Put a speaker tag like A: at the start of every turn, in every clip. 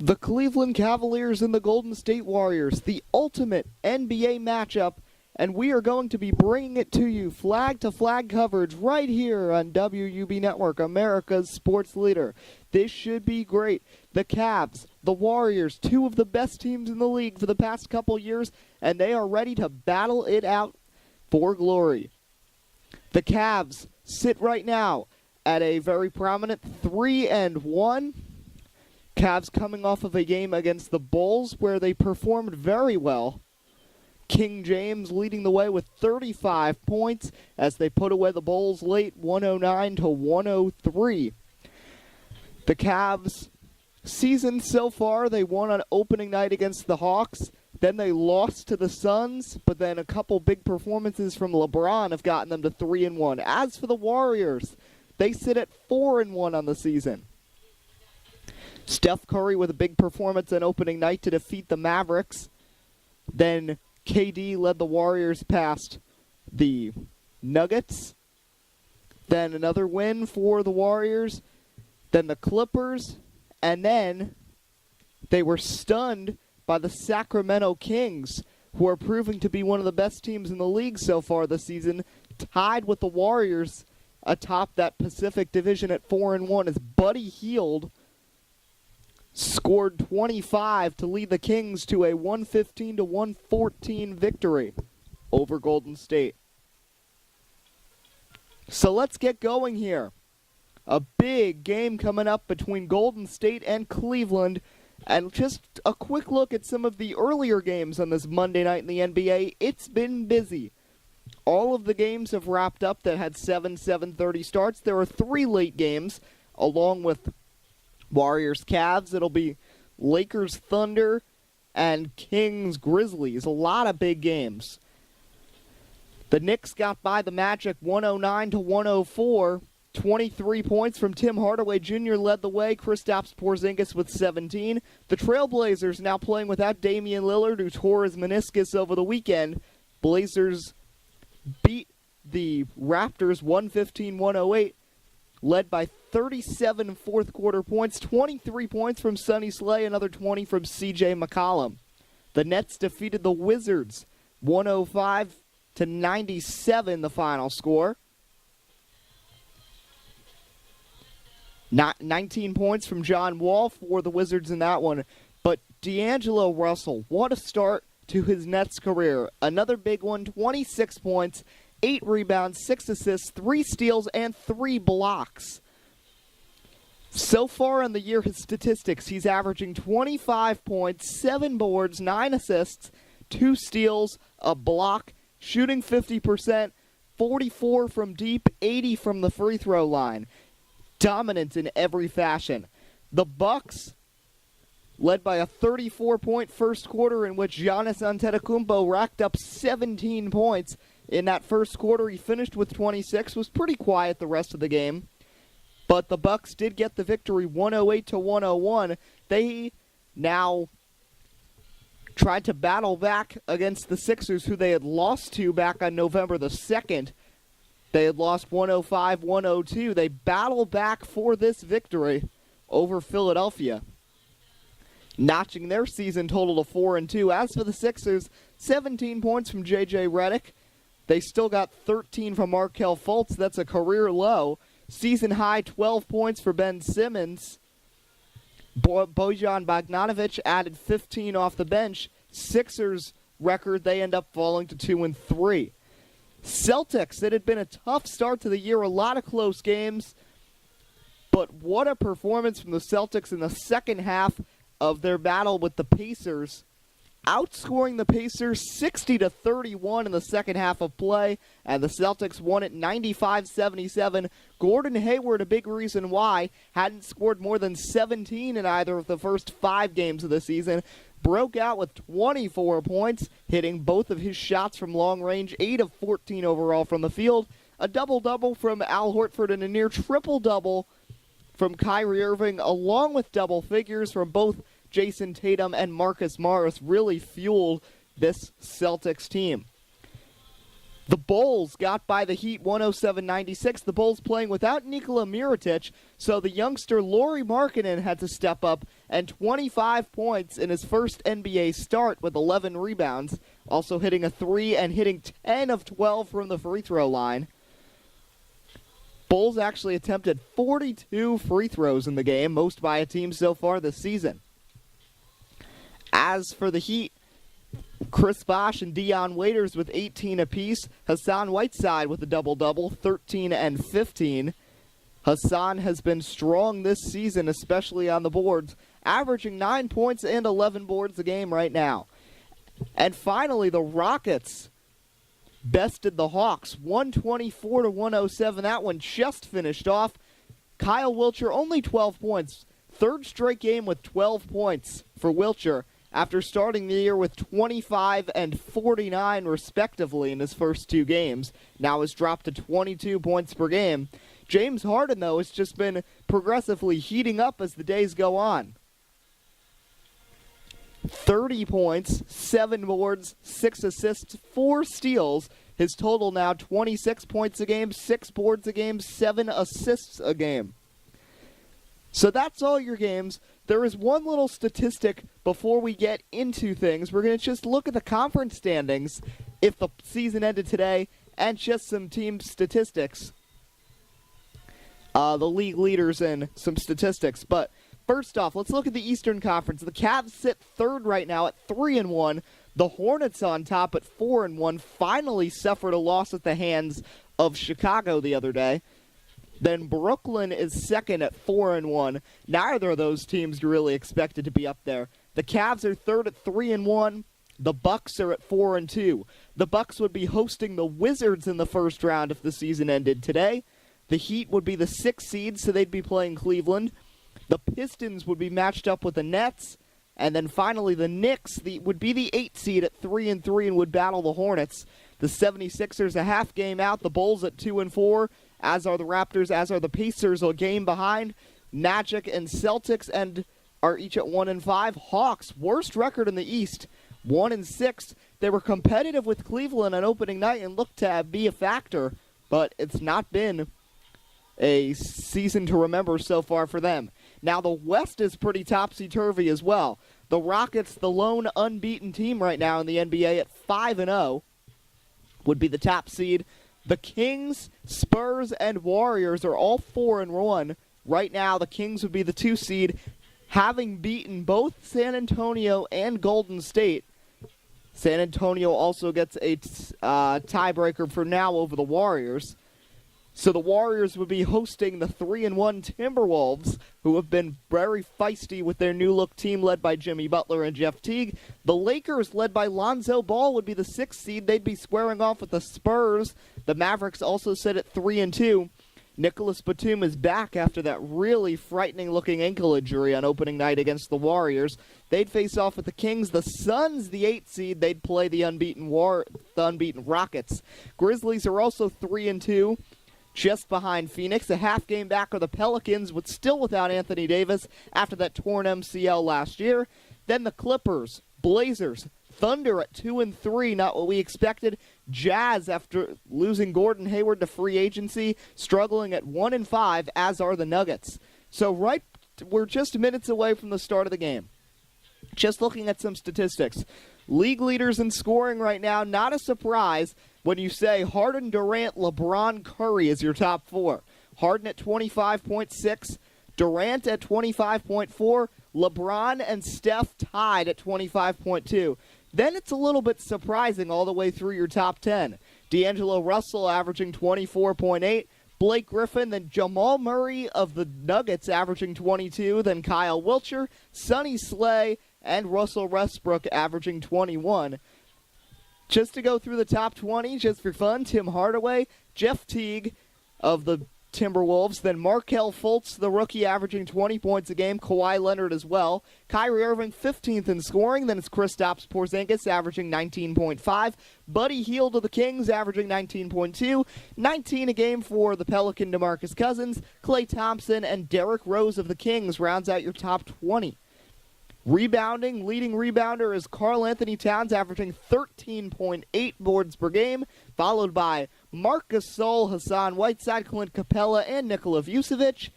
A: The Cleveland Cavaliers and the Golden State Warriors, the ultimate NBA matchup, and we are going to be bringing it to you flag-to-flag coverage right here on WUB Network, America's sports leader. This should be great. The Cavs, the Warriors, two of the best teams in the league for the past couple years, and they are ready to battle it out for glory. The Cavs sit right now at a very prominent 3-1. Cavs coming off of a game against the Bulls where they performed very well. King James leading the way with 35 points as they put away the Bulls late, 109-103. The Cavs season so far, they won on opening night against the Hawks. Then they lost to the Suns, but then a couple big performances from LeBron have gotten them to 3-1. As for the Warriors, they sit at 4-1 on the season. Steph Curry with a big performance on opening night to defeat the Mavericks. Then KD led the Warriors past the Nuggets. Then another win for the Warriors. Then the Clippers. And then they were stunned by the Sacramento Kings, who are proving to be one of the best teams in the league so far this season, tied with the Warriors atop that Pacific Division at 4-1 as Buddy Hield scored 25 to lead the Kings to a 115-114 victory over Golden State. So let's get going here. A big game coming up between Golden State and Cleveland. And just a quick look at some of the earlier games on this Monday night in the NBA. It's been busy. All of the games have wrapped up that had 7:30 starts. There are 3 late games, along with Warriors Cavs. It'll be Lakers Thunder and Kings Grizzlies. A lot of big games. The Knicks got by the Magic 109-104. 23 points from Tim Hardaway Jr. led the way. Kristaps Porzingis with 17. The Trailblazers now playing without Damian Lillard, who tore his meniscus over the weekend. Blazers beat the Raptors 115-108, led by 37 fourth-quarter points, 23 points from Sonny Slay, another 20 from C.J. McCollum. The Nets defeated the Wizards 105-97, the final score. 19 points from John Wall for the Wizards in that one. But D'Angelo Russell, what a start to his Nets career. Another big one, 26 points, 8 rebounds, 6 assists, 3 steals, and 3 blocks. So far in the year, his statistics, he's averaging 25 points, 7 boards, 9 assists, 2 steals, a block, shooting 50%, 44 from deep, 80 from the free throw line. Dominant in every fashion. The Bucks, led by a 34-point first quarter in which Giannis Antetokounmpo racked up 17 points. In that first quarter, he finished with 26, was pretty quiet the rest of the game. But the Bucks did get the victory 108-101. They now tried to battle back against the Sixers, who they had lost to back on November the 2nd. They had lost 105-102. They battled back for this victory over Philadelphia, notching their season total to 4-2. As for the Sixers, 17 points from J.J. Redick. They still got 13 from Markelle Fultz. That's a career low. Season high 12 points for Ben Simmons. Bojan Bogdanovic added 15 off the bench. Sixers record, they end up falling to 2-3. Celtics, it had been a tough start to the year, a lot of close games, but what a performance from the Celtics in the second half of their battle with the Pacers, outscoring the Pacers 60-31 in the second half of play, and the Celtics won it 95-77. Gordon Hayward, a big reason why, hadn't scored more than 17 in either of the first 5 games of the season, broke out with 24 points, hitting both of his shots from long range, 8 of 14 overall from the field, a double-double from Al Horford, and a near triple-double from Kyrie Irving, along with double figures from both Jason Tatum and Marcus Morris, really fueled this Celtics team. The Bulls got by the Heat 107-96. The Bulls playing without Nikola Mirotic, so the youngster Lauri Markkanen had to step up, and 25 points in his first NBA start with 11 rebounds, also hitting a 3 and hitting 10 of 12 from the free throw line. Bulls actually attempted 42 free throws in the game, most by a team so far this season. As for the Heat, Chris Bosh and Dion Waiters with 18 apiece. Hassan Whiteside with a double-double, 13 and 15. Hassan has been strong this season, especially on the boards, averaging 9 points and 11 boards a game right now. And finally, the Rockets bested the Hawks, 124-107. That one just finished off. Kyle Wiltshire, only 12 points. Third straight game with 12 points for Wiltshire, after starting the year with 25 and 49 respectively in his first two games. Now has dropped to 22 points per game. James Harden, though, has just been progressively heating up as the days go on. 30 points, 7 boards, 6 assists, 4 steals. His total now 26 points a game, 6 boards a game, 7 assists a game. So that's all your games. There is one little statistic before we get into things. We're going to just look at the conference standings if the season ended today, and just some team statistics. The league leaders and some statistics. But first off, let's look at the Eastern Conference. The Cavs sit third right now at 3-1. The Hornets on top at 4-1. Finally suffered a loss at the hands of Chicago the other day. Then Brooklyn is second at 4-1. Neither of those teams are really expected to be up there. The Cavs are third at 3-1. The Bucks are at 4-2. The Bucks would be hosting the Wizards in the first round if the season ended today. The Heat would be the 6th seed, so they'd be playing Cleveland. The Pistons would be matched up with the Nets. And then finally the Knicks would be the 8th seed at 3-3 and would battle the Hornets. The 76ers a half game out. The Bulls at 2-4. As are the Raptors, as are the Pacers, a game behind. Magic and Celtics and are each at 1-5. Hawks, worst record in the East, 1-6. They were competitive with Cleveland on opening night and looked to be a factor, but it's not been a season to remember so far for them. Now the West is pretty topsy-turvy as well. The Rockets, the lone unbeaten team right now in the NBA at 5-0, would be the top seed. The Kings, Spurs, and Warriors are all 4-1. Right now, the Kings would be the 2 seed, having beaten both San Antonio and Golden State. San Antonio also gets a tiebreaker for now over the Warriors. So the Warriors would be hosting the 3-1 Timberwolves, who have been very feisty with their new-look team led by Jimmy Butler and Jeff Teague. The Lakers, led by Lonzo Ball, would be the 6th seed. They'd be squaring off with the Spurs. The Mavericks also sit at 3-2. Nicholas Batum is back after that really frightening-looking ankle injury on opening night against the Warriors. They'd face off with the Kings. The Suns, the 8th seed, they'd play the unbeaten Rockets. Grizzlies are also 3-2. Just behind Phoenix. A half game back are the Pelicans, but still without Anthony Davis after that torn MCL last year. Then the Clippers, Blazers, Thunder at 2-3, not what we expected. Jazz, after losing Gordon Hayward to free agency, struggling at 1-5, as are the Nuggets. So we're just minutes away from the start of the game. Just looking at some statistics. League leaders in scoring right now, not a surprise when you say Harden, Durant, LeBron, Curry is your top 4. Harden at 25.6, Durant at 25.4, LeBron and Steph tied at 25.2. Then it's a little bit surprising all the way through your top 10. D'Angelo Russell averaging 24.8, Blake Griffin, then Jamal Murray of the Nuggets averaging 22, then Kyle Wiltshire, Sonny Slay, and Russell Westbrook averaging 21. Just to go through the top 20, just for fun, Tim Hardaway, Jeff Teague of the Timberwolves, then Markelle Fultz, the rookie, averaging 20 points a game, Kawhi Leonard as well. Kyrie Irving, 15th in scoring, then it's Kristaps Porzingis, averaging 19.5. Buddy Hield of the Kings, averaging 19.2. 19 a game for the Pelican DeMarcus Cousins. Klay Thompson and Derrick Rose of the Kings rounds out your top 20. Rebounding, leading rebounder is Karl Anthony Towns, averaging 13.8 boards per game, followed by Marc Gasol, Hassan Whiteside, Clint Capella, and Nikola Vucevic.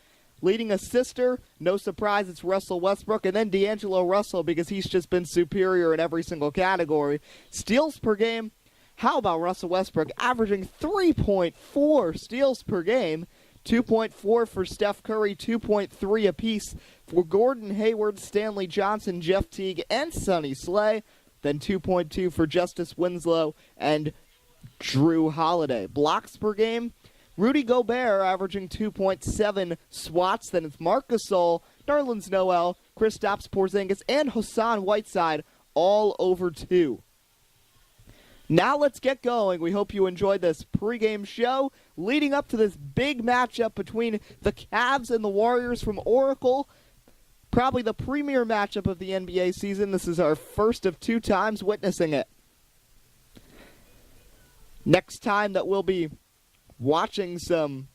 A: Leading assister, no surprise, it's Russell Westbrook, and then D'Angelo Russell because he's just been superior in every single category. Steals per game, how about Russell Westbrook, averaging 3.4 steals per game, 2.4 for Steph Curry, 2.3 apiece for Gordon Hayward, Stanley Johnson, Jeff Teague, and Sonny Slay, then 2.2 for Justice Winslow and Drew Holiday. Blocks per game, Rudy Gobert averaging 2.7 swats. Then it's Marc Gasol, Nerlens Noel, Kristaps Porzingis, and Hassan Whiteside all over 2. Now let's get going. We hope you enjoyed this pregame show leading up to this big matchup between the Cavs and the Warriors from Oracle. Probably the premier matchup of the NBA season. This is our first of 2 times witnessing it. Next time that we'll be watching some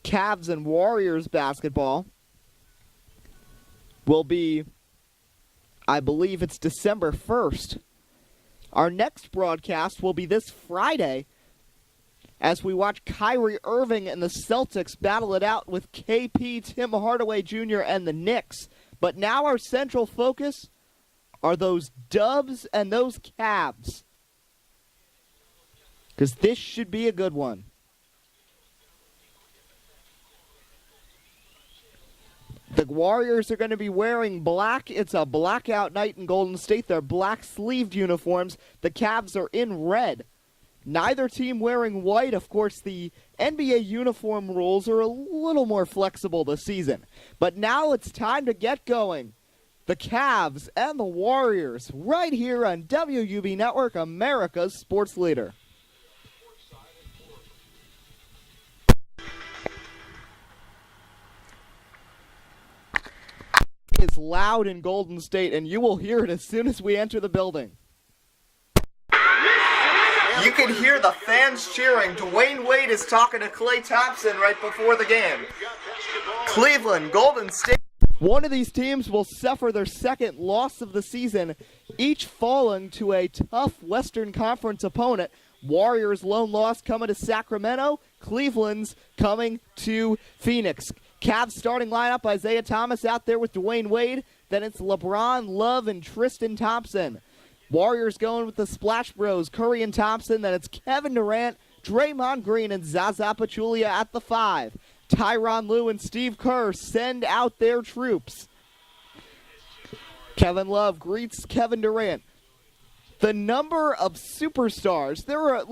A: Cavs and Warriors basketball will be, I believe it's December 1st. Our next broadcast will be this Friday as we watch Kyrie Irving and the Celtics battle it out with KP, Tim Hardaway Jr., and the Knicks. But now our central focus are those Dubs and those Cavs, because this should be a good one. The Warriors are going to be wearing black. It's a blackout night in Golden State. They're black-sleeved uniforms. The Cavs are in red. Neither team wearing white. Of course, the NBA uniform rules are a little more flexible this season. But now it's time to get going. The Cavs and the Warriors right here on WUB Network, America's sports leader. It's loud in Golden State, and you will hear it as soon as we enter the building. You can hear the fans cheering. Dwayne Wade is talking to Klay Thompson right before the game. Cleveland, Golden State. One of these teams will suffer their second loss of the season, each falling to a tough Western Conference opponent. Warriors' lone loss coming to Sacramento. Cleveland's coming to Phoenix. Cavs starting lineup, Isaiah Thomas out there with Dwayne Wade. Then it's LeBron, Love, and Tristan Thompson. Warriors going with the Splash Bros, Curry and Thompson. Then it's Kevin Durant, Draymond Green, and Zaza Pachulia at the 5. Tyronn Lue and Steve Kerr send out their troops. Kevin Love greets Kevin Durant. The number of superstars, there are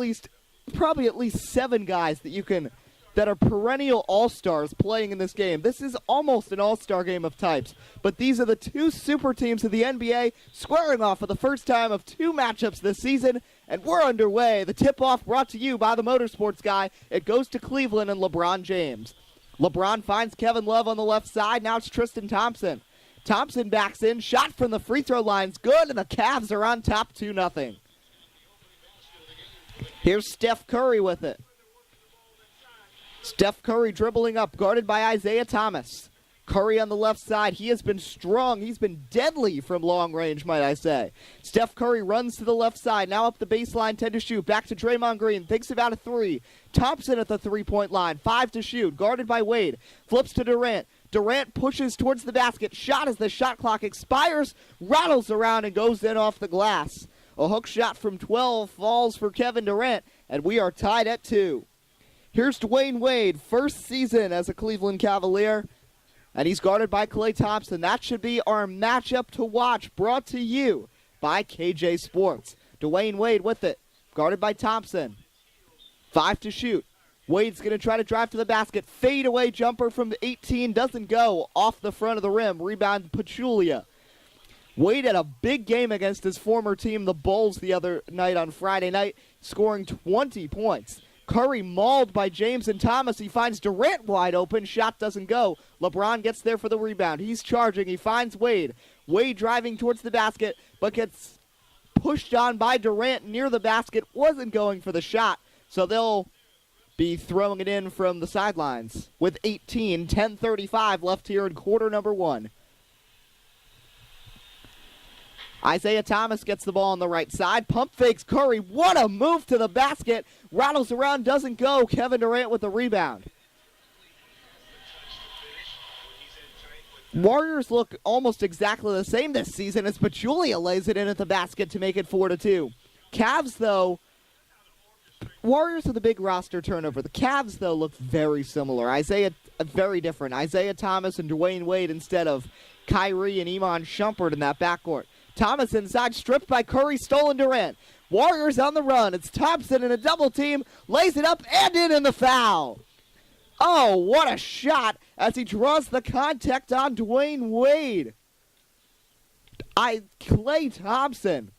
A: probably at least 7 guys that are perennial all-stars playing in this game. This is almost an all-star game of types, but these are the 2 super teams of the NBA squaring off for the first time of 2 matchups this season, and we're underway. The tip-off brought to you by the Motorsports Guy. It goes to Cleveland and LeBron James. LeBron finds Kevin Love on the left side. Now it's Tristan Thompson. Thompson backs in. Shot from the free throw line's good, and the Cavs are on top 2-0. Here's Steph Curry with it. Steph Curry dribbling up, guarded by Isaiah Thomas. Curry on the left side. He has been strong. He's been deadly from long range, might I say. Steph Curry runs to the left side. Now up the baseline, 10 to shoot. Back to Draymond Green. Thinks about a 3. Thompson at the 3-point line. 5 to shoot. Guarded by Wade. Flips to Durant. Durant pushes towards the basket. Shot as the shot clock expires. Rattles around and goes in off the glass. A hook shot from 12 falls for Kevin Durant. And we are tied at 2. Here's Dwayne Wade, first season as a Cleveland Cavalier, and he's guarded by Klay Thompson. That should be our matchup to watch, brought to you by KJ Sports. Dwayne Wade with it, guarded by Thompson. 5 to shoot. Wade's going to try to drive to the basket. Fade-away jumper from 18 doesn't go. Off the front of the rim. Rebound Pachulia. Wade had a big game against his former team, the Bulls, the other night on Friday night, scoring 20 points. Curry mauled by James and Thomas. He finds Durant wide open. Shot doesn't go. LeBron gets there for the rebound. He's charging. He finds Wade. Wade driving towards the basket, but gets pushed on by Durant near the basket. Wasn't going for the shot, so they'll be throwing it in from the sidelines with 10:35 left here in quarter number 1. Isaiah Thomas gets the ball on the right side. Pump fakes Curry. What a move to the basket. Rattles around, doesn't go. Kevin Durant with the rebound. Warriors look almost exactly the same this season as Pachulia lays it in at the basket to make it 4-2. Cavs, though, Warriors with a big roster turnover. The Cavs, though, look very similar. Very different. Isaiah Thomas and Dwayne Wade instead of Kyrie and Iman Shumpert in that backcourt. Thomas inside, stripped by Curry, stolen Durant. Warriors on the run. It's Thompson in a double team, lays it up and in the foul. Oh, what a shot as he draws the contact on Dwayne Wade. Klay Thompson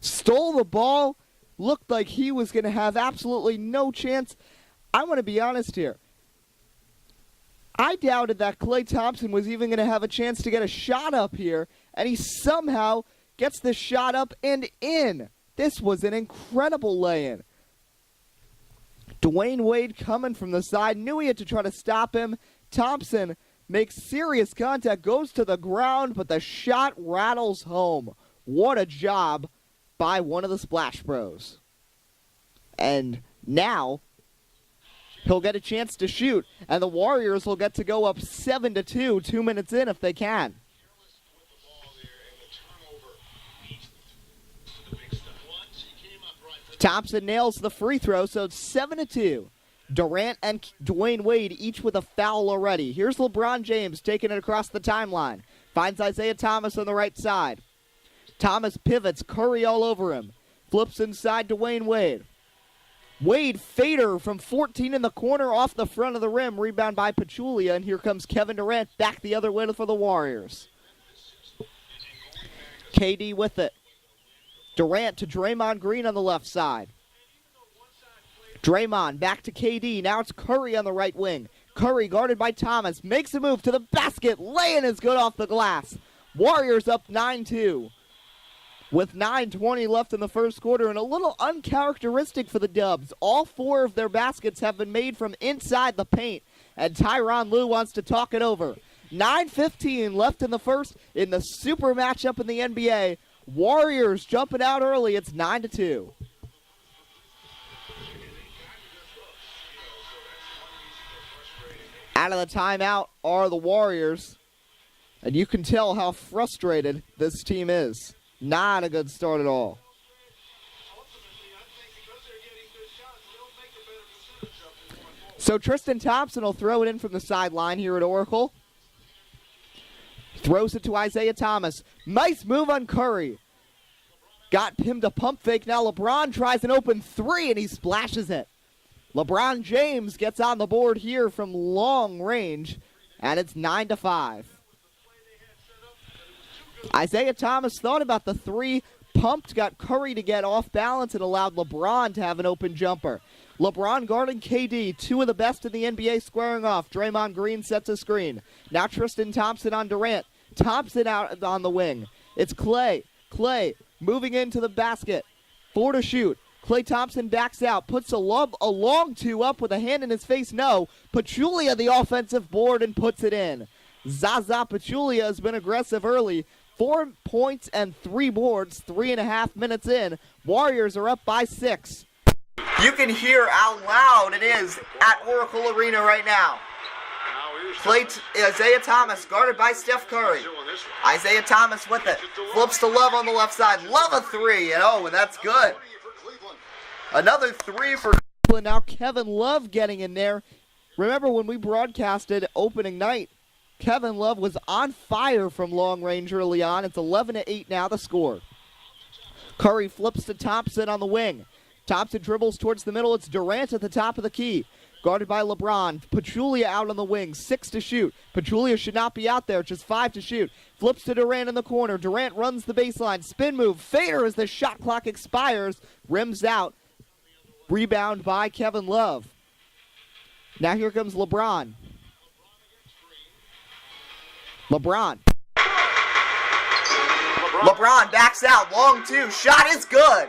A: stole the ball, looked like he was going to have absolutely no chance. I want to be honest here. I doubted that Klay Thompson was even going to have a chance to get a shot up here, and he somehow gets the shot up and in. This was an incredible lay-in. Dwayne Wade coming from the side, knew he had to try to stop him. Thompson makes serious contact, goes to the ground, but the shot rattles home. What a job by one of the Splash Bros. And now he'll get a chance to shoot, and the Warriors will get to go up 7-2, 2 minutes in if they can. Thompson nails the free throw, so it's 7-2. Durant and Dwayne Wade each with a foul already. Here's LeBron James taking it across the timeline. Finds Isaiah Thomas on the right side. Thomas pivots, Curry all over him. Flips inside Dwayne Wade. Wade fader from 14 in the corner off the front of the rim. Rebound by Pachulia, and here comes Kevin Durant back the other way for the Warriors. KD with it. Durant to Draymond Green on the left side. Draymond back to KD. Now it's Curry on the right wing. Curry guarded by Thomas. Makes a move to the basket. Laying is good off the glass. Warriors up 9-2. With 9:20 left in the first quarter, and a little uncharacteristic for the Dubs. All four of their baskets have been made from inside the paint, and Tyronn Lue wants to talk it over. 9:15 left in the first in the super matchup in the NBA. Warriors jumping out early. It's 9-2. Out of the timeout are the Warriors, and you can tell how frustrated this team is. Not a good start at all. So Tristan Thompson will throw it in from the sideline here at Oracle. Throws it to Isaiah Thomas. Nice move on Curry. Got him to pump fake. Now LeBron tries an open three, and he splashes it. LeBron James gets on the board here from long range, and it's 9-5. Isaiah Thomas thought about the three, pumped, got Curry to get off balance, and allowed LeBron to have an open jumper. LeBron guarding KD, two of the best in the NBA squaring off. Draymond Green sets a screen. Now Tristan Thompson on Durant. Thompson out on the wing. It's Klay. Klay moving into the basket. 4 to shoot. Klay Thompson backs out, puts a long two up with a hand in his face. No. Pachulia the offensive board and puts it in. Zaza Pachulia has been aggressive early. 4 points and 3 boards, 3.5 minutes in. Warriors are up by 6. You can hear how loud it is at Oracle Arena right now. Isaiah Thomas guarded by Steph Curry. Isaiah Thomas with it. Flips to Love on the left side. Love a three, and that's good. Another three for Cleveland. Now Kevin Love getting in there. Remember when we broadcasted opening night, Kevin Love was on fire from long range early on. It's 11-8 now, the score. Curry flips to Thompson on the wing. Thompson dribbles towards the middle. It's Durant at the top of the key. Guarded by LeBron. Pachulia out on the wing. 6 to shoot. Pachulia should not be out there. Just 5 to shoot. Flips to Durant in the corner. Durant runs the baseline. Spin move. Fader as the shot clock expires. Rims out. Rebound by Kevin Love. Now here comes LeBron. LeBron backs out. Long two. Shot is good.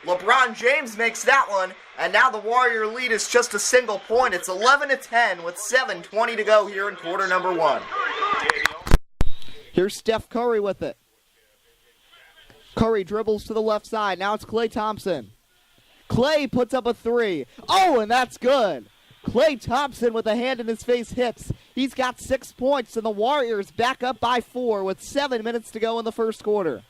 A: LeBron James makes that one. And now the Warrior lead is just a single point. It's 11-10 with 7:20 to go here in quarter number 1. Here's Steph Curry with it. Curry dribbles to the left side. Now it's Klay Thompson. Klay puts up a three. Oh, and that's good. Klay Thompson with a hand in his face hits. He's got 6 points, and the Warriors back up by 4 with 7 minutes to go in the first quarter.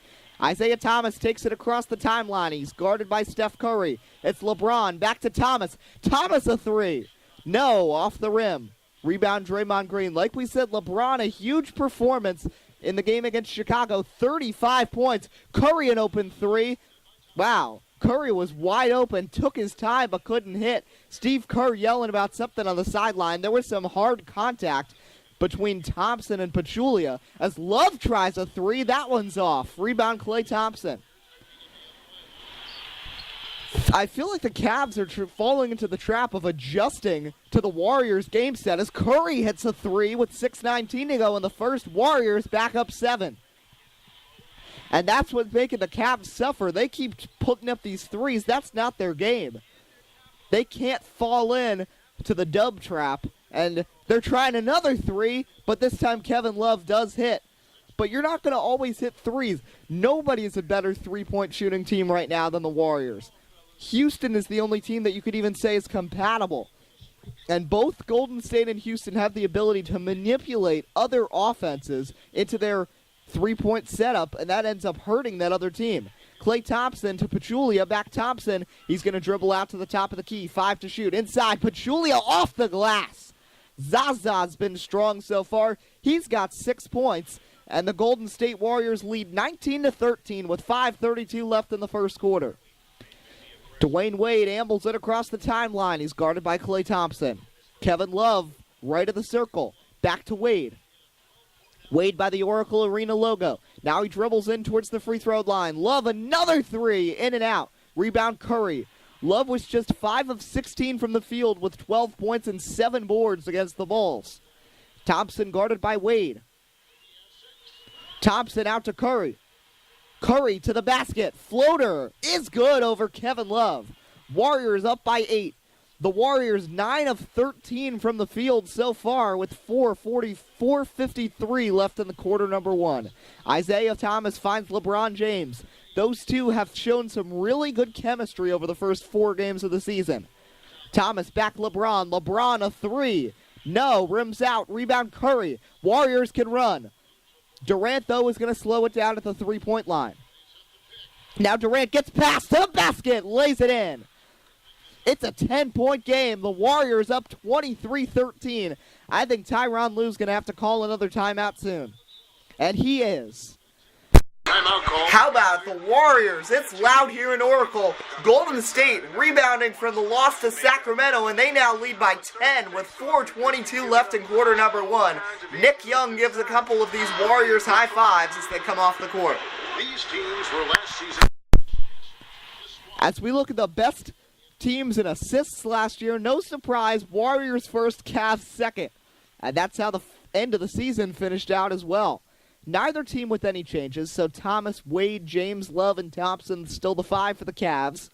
A: Isaiah Thomas takes it across the timeline. He's guarded by Steph Curry. It's LeBron. Back to Thomas. Thomas a three. No, off the rim. Rebound Draymond Green. Like we said, LeBron, a huge performance in the game against Chicago. 35 points. Curry an open three. Wow. Curry was wide open, took his time, but couldn't hit. Steve Kerr yelling about something on the sideline. There was some hard contact between Thompson and Pachulia as Love tries a three. That one's off. Rebound Klay Thompson. I feel like the Cavs are falling into the trap of adjusting to the Warriors game set as Curry hits a three with 6:19 to go in the first. Warriors back up 7. And that's what's making the Cavs suffer. They keep putting up these threes. That's not their game. They can't fall in to the dub trap. And they're trying another three, but this time Kevin Love does hit. But you're not going to always hit threes. Nobody is a better three-point shooting team right now than the Warriors. Houston is the only team that you could even say is compatible. And both Golden State and Houston have the ability to manipulate other offenses into their three-point setup, and that ends up hurting that other team. Klay Thompson to Pachulia, back Thompson. He's going to dribble out to the top of the key. 5 to shoot. Inside, Pachulia off the glass. Zaza's been strong so far. He's got 6 points, and the Golden State Warriors lead 19-13 with 5:32 left in the first quarter. Dwayne Wade ambles it across the timeline. He's guarded by Klay Thompson. Kevin Love, right of the circle. Back to Wade. Wade by the Oracle Arena logo. Now he dribbles in towards the free throw line. Love another three, in and out. Rebound Curry. Love was just 5 of 16 from the field with 12 points and 7 boards against the Bulls. Thompson guarded by Wade. Thompson out to Curry. Curry to the basket. Floater is good over Kevin Love. Warriors up by 8. The Warriors 9 of 13 from the field so far with 4:53 left in the quarter number 1. Isaiah Thomas finds LeBron James. Those two have shown some really good chemistry over the first 4 games of the season. Thomas back LeBron. LeBron a three. No, rims out. Rebound Curry. Warriors can run. Durant, though, is going to slow it down at the three-point line. Now Durant gets past the basket, lays it in. It's a 10-point game. The Warriors up 23-13. I think Tyronn Lue's going to have to call another timeout soon. And he is. How about the Warriors? It's loud here in Oracle. Golden State rebounding from the loss to Sacramento, and they now lead by 10 with 4:22 left in quarter number 1. Nick Young gives a couple of these Warriors high fives as they come off the court.
B: These teams were last season.
A: As we look at the best teams in assists last year, no surprise, Warriors first, Cavs second. And that's how the end of the season finished out as well. Neither team with any changes, so Thomas, Wade, James, Love, and Thompson still the 5 for the Cavs.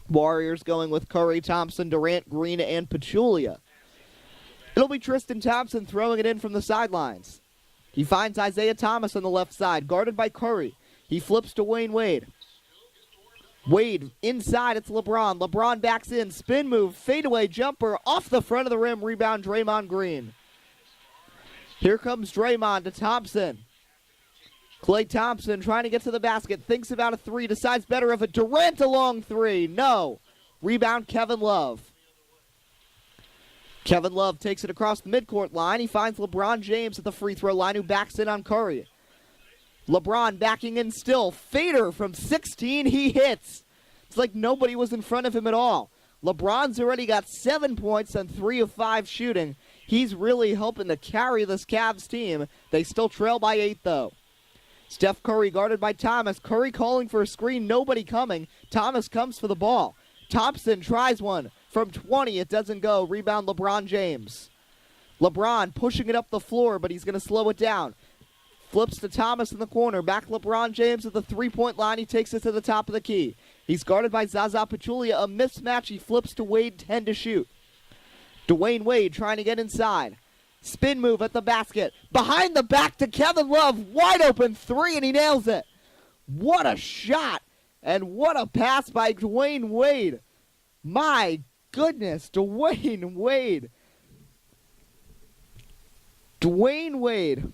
A: Warriors going with Curry, Thompson, Durant, Green, and Pachulia. It'll be Tristan Thompson throwing it in from the sidelines. He finds Isaiah Thomas on the left side, guarded by Curry. He flips to Wayne Wade. Wade inside, it's LeBron. LeBron backs in, spin move, fadeaway jumper, off the front of the rim, rebound Draymond Green. Here comes Draymond to Thompson. Klay Thompson trying to get to the basket, thinks about a three, decides better of a Durant a long three. No. Rebound Kevin Love. Kevin Love takes it across the midcourt line. He finds LeBron James at the free throw line who backs in on Curry. LeBron backing in still. Fader from 16, he hits. It's like nobody was in front of him at all. LeBron's already got 7 points on 3 of 5 shooting. He's really helping to carry this Cavs team. They still trail by 8, though. Steph Curry guarded by Thomas. Curry calling for a screen, nobody coming. Thomas comes for the ball. Thompson tries one. From 20, it doesn't go. Rebound LeBron James. LeBron pushing it up the floor, but he's going to slow it down. Flips to Thomas in the corner. Back LeBron James at the three-point line. He takes it to the top of the key. He's guarded by Zaza Pachulia. A mismatch. He flips to Wade, 10 to shoot. Dwayne Wade trying to get inside. Spin move at the basket. Behind the back to Kevin Love. Wide open three, and he nails it. What a shot! And what a pass by Dwayne Wade. My goodness, Dwayne Wade. Dwayne Wade.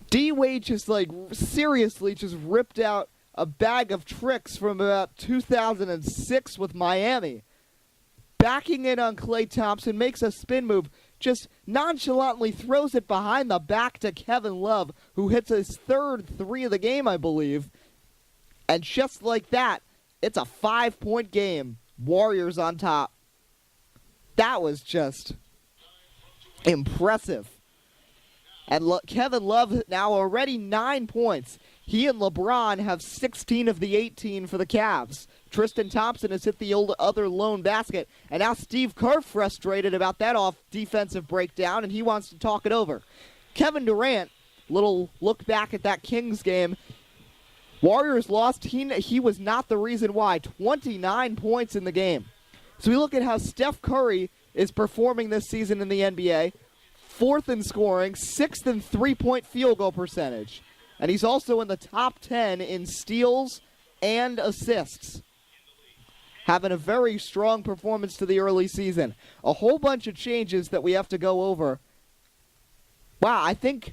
A: D-Wade just seriously just ripped out a bag of tricks from about 2006 with Miami. Backing in on Klay Thompson, makes a spin move, just nonchalantly throws it behind the back to Kevin Love, who hits his third three of the game, I believe. And just like that, it's a 5-point game. Warriors on top. That was just impressive. And Kevin Love now already 9 points. He and LeBron have 16 of the 18 for the Cavs. Tristan Thompson has hit the other lone basket. And now Steve Kerr frustrated about that defensive breakdown, and he wants to talk it over. Kevin Durant, little look back at that Kings game. Warriors lost. He was not the reason why. 29 points in the game. So we look at how Steph Curry is performing this season in the NBA. 4th in scoring, 6th in three-point field goal percentage. And he's also in the top 10 in steals and assists. Having a very strong performance to the early season. A whole bunch of changes that we have to go over. Wow, I think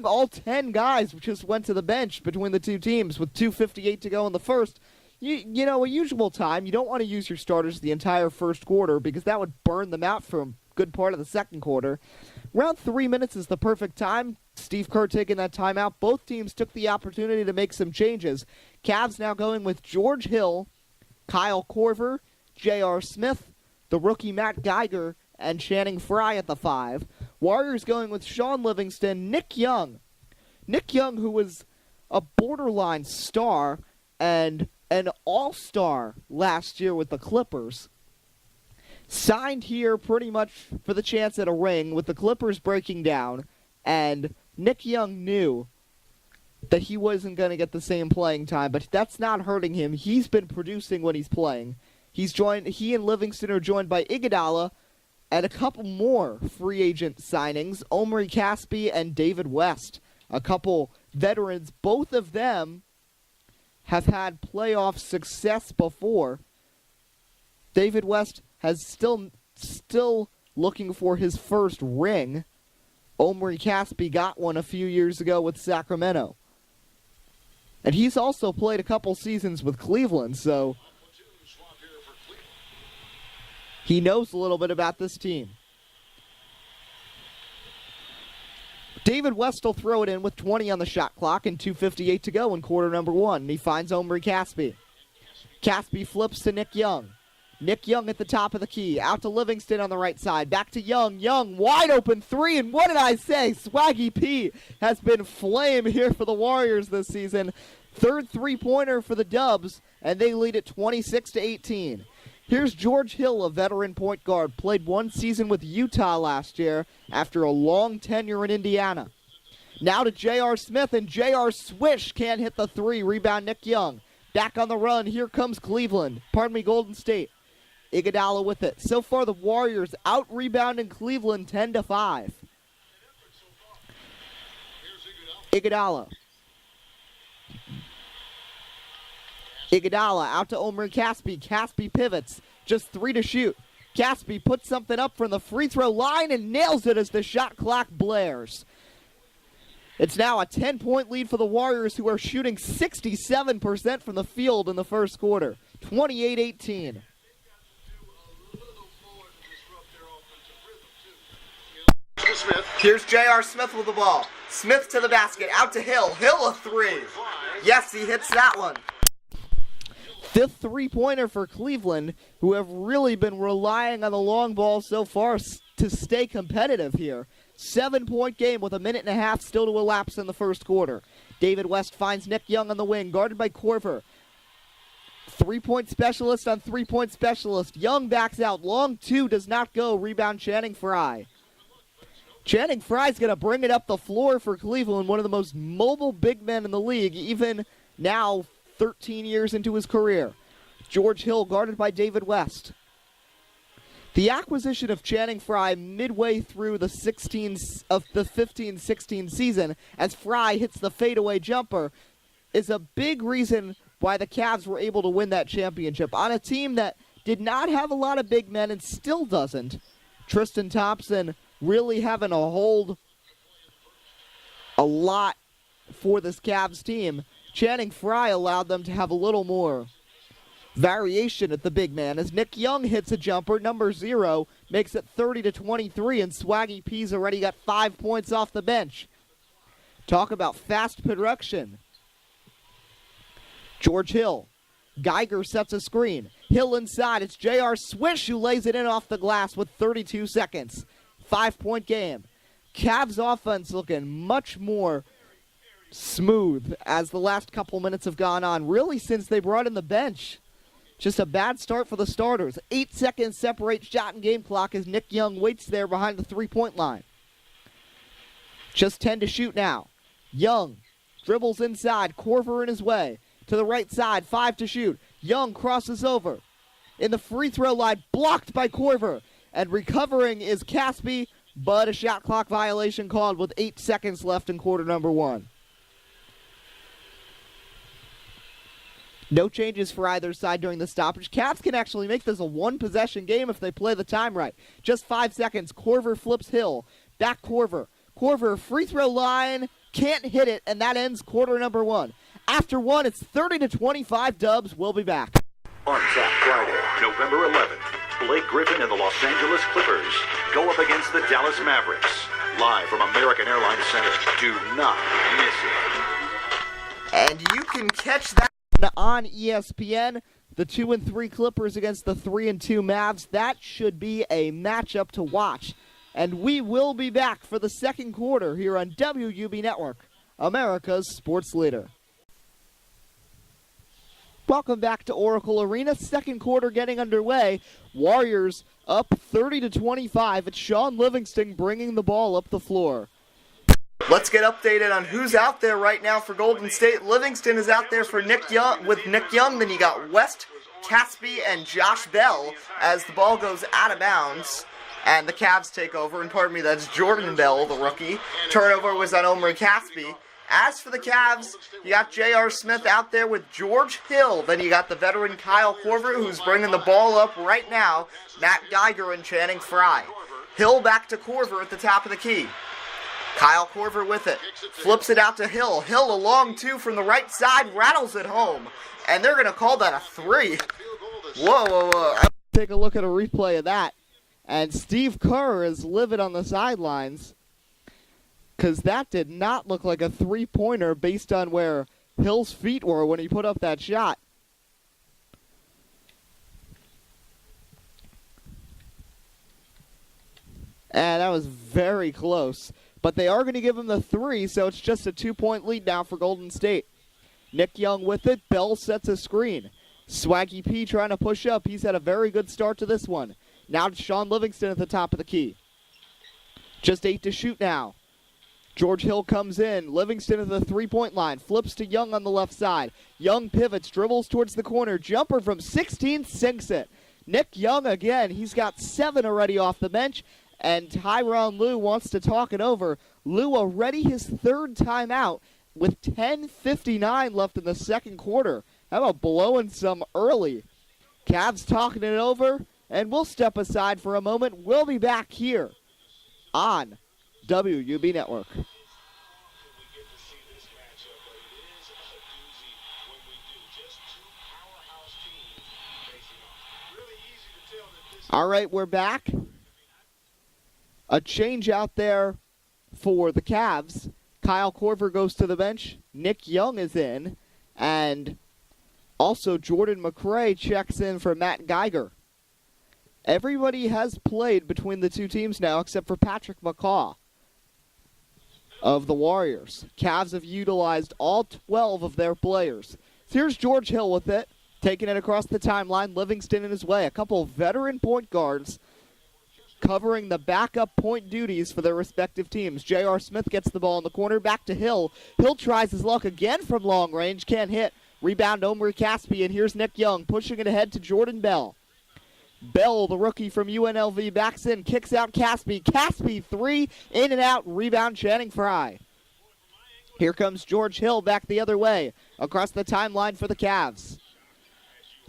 A: all 10 guys just went to the bench between the two teams with 2:58 to go in the first. You know, a usual time, you don't want to use your starters the entire first quarter because that would burn them out for a good part of the second quarter. Around 3 minutes is the perfect time. Steve Kerr taking that timeout. Both teams took the opportunity to make some changes. Cavs now going with George Hill, Kyle Korver, J.R. Smith, the rookie Matt Geiger, and Channing Frye at the 5. Warriors going with Sean Livingston, Nick Young. Nick Young, who was a borderline star and an all-star last year with the Clippers. Signed here pretty much for the chance at a ring with the Clippers breaking down, and Nick Young knew that he wasn't going to get the same playing time, but that's not hurting him. He's been producing when he's playing. He and Livingston are joined by Iguodala and a couple more free agent signings, Omri Caspi and David West, a couple veterans. Both of them have had playoff success before. David West has still looking for his first ring. Omri Caspi got one a few years ago with Sacramento. And he's also played a couple seasons with Cleveland, so he knows a little bit about this team. David West will throw it in with 20 on the shot clock and 2:58 to go in quarter number 1. And he finds Omri Caspi. Caspi flips to Nick Young. Nick Young at the top of the key. Out to Livingston on the right side. Back to Young. Young, wide open three. And what did I say? Swaggy P has been flame here for the Warriors this season. Third three-pointer for the Dubs, and they lead at 26-18. Here's George Hill, a veteran point guard. Played one season with Utah last year after a long tenure in Indiana. Now to J.R. Smith, and J.R. Swish can't hit the three. Rebound Nick Young. Back on the run. Here comes Golden State. Iguodala with it. So far, the Warriors out-rebounding Cleveland 10-5. Iguodala out to Omri Caspi. Caspi pivots. Just 3 to shoot. Caspi puts something up from the free throw line and nails it as the shot clock blares. It's now a 10-point lead for the Warriors, who are shooting 67% from the field in the first quarter. 28-18. Here's J.R. Smith with the ball. Smith to the basket. Out to Hill. Hill a three. Yes, he hits that one. Fifth three-pointer for Cleveland, who have really been relying on the long ball so far to stay competitive here. 7-point game with a minute and a half still to elapse in the first quarter. David West finds Nick Young on the wing, guarded by Korver. Three-point specialist on three-point specialist. Young backs out. Long two does not go. Rebound Channing Frye. Channing Frye's going to bring it up the floor for Cleveland, one of the most mobile big men in the league, even now 13 years into his career. George Hill guarded by David West. The acquisition of Channing Frye midway through the 15-16 season, as Frye hits the fadeaway jumper, is a big reason why the Cavs were able to win that championship on a team that did not have a lot of big men and still doesn't. Tristan Thompson really having to hold a lot for this Cavs team. Channing Frye allowed them to have a little more variation at the big man as Nick Young hits a jumper. Number 0 makes it 30-23, and Swaggy P's already got 5 points off the bench. Talk about fast production. George Hill. Geiger sets a screen. Hill inside. It's J.R. Swish who lays it in off the glass with 32 seconds. 5-point game. Cavs offense looking much more smooth as the last couple minutes have gone on, really since they brought in the bench. Just a bad start for the starters. 8 seconds separate shot and game clock as Nick Young waits there behind the 3-point line. Just 10 to shoot now. Young dribbles inside. Korver in his way. To the right side, 5 to shoot. Young crosses over. In the free throw line, blocked by Korver. And recovering is Caspi, but a shot clock violation called with 8 seconds left in quarter number 1. No changes for either side during the stoppage. Cavs can actually make this a one-possession game if they play the time right. Just 5 seconds. Korver flips Hill. Back Korver. Korver, free throw line, can't hit it, and that ends quarter number 1. After 1, it's 30-25 Dubs. We'll be back.
B: On Tap Friday, November 11th, Blake Griffin and the Los Angeles Clippers go up against the Dallas Mavericks. Live from American Airlines Center. Do not miss it.
A: And you can catch that on ESPN. The 2-3 Clippers against the 3-2 Mavs. That should be a matchup to watch. And we will be back for the second quarter here on WUB Network, America's sports leader. Welcome back to Oracle Arena. Second quarter getting underway. Warriors up 30-25. It's Sean Livingston bringing the ball up the floor.
C: Let's get updated on who's out there right now for Golden State. Livingston is out there for Nick Young. With Nick Young, then you got West, Caspi, and Josh Bell as the ball goes out of bounds. And the Cavs take over. And pardon me, that's Jordan Bell, the rookie. Turnover was on Omri Caspi. As for the Cavs, you got J.R. Smith out there with George Hill. Then you got the veteran Kyle Korver, who's bringing the ball up right now. Matt Geiger and Channing Frye. Hill back to Korver at the top of the key. Kyle Korver with it. Flips it out to Hill. Hill a long 2 from the right side. Rattles it home. And they're going to call that a 3. Whoa.
A: Take a look at a replay of that. And Steve Kerr is livid on the sidelines, because that did not look like a three-pointer based on where Hill's feet were when he put up that shot. And that was very close. But they are going to give him the 3, so it's just a 2-point lead now for Golden State. Nick Young with it. Bell sets a screen. Swaggy P trying to push up. He's had a very good start to this one. Now to Sean Livingston at the top of the key. Just 8 to shoot now. George Hill comes in. Livingston at the 3-point line. Flips to Young on the left side. Young pivots, dribbles towards the corner. Jumper from 16, sinks it. Nick Young again. He's got 7 already off the bench. And Tyronn Lue wants to talk it over. Lue already his 3rd timeout with 10:59 left in the second quarter. How about blowing some early? Cavs talking it over. And we'll step aside for a moment. We'll be back here on WUB Network. All right, we're back. A change out there for the Cavs. Kyle Korver goes to the bench. Nick Young is in. And also Jordan McRae checks in for Matt Geiger. Everybody has played between the two teams now except for Patrick McCaw of the Warriors. Cavs have utilized all 12 of their players. So here's George Hill with it, taking it across the timeline. Livingston in his way. A couple veteran point guards covering the backup point duties for their respective teams. J.R. Smith gets the ball in the corner. Back to Hill. Hill tries his luck again from long range. Can't hit. Rebound Omri Caspi, and here's Nick Young pushing it ahead to Jordan Bell. Bell, the rookie from UNLV, backs in, kicks out Caspi. Caspi, three, in and out, rebound Channing Frye. Here comes George Hill back the other way, across the timeline for the Cavs.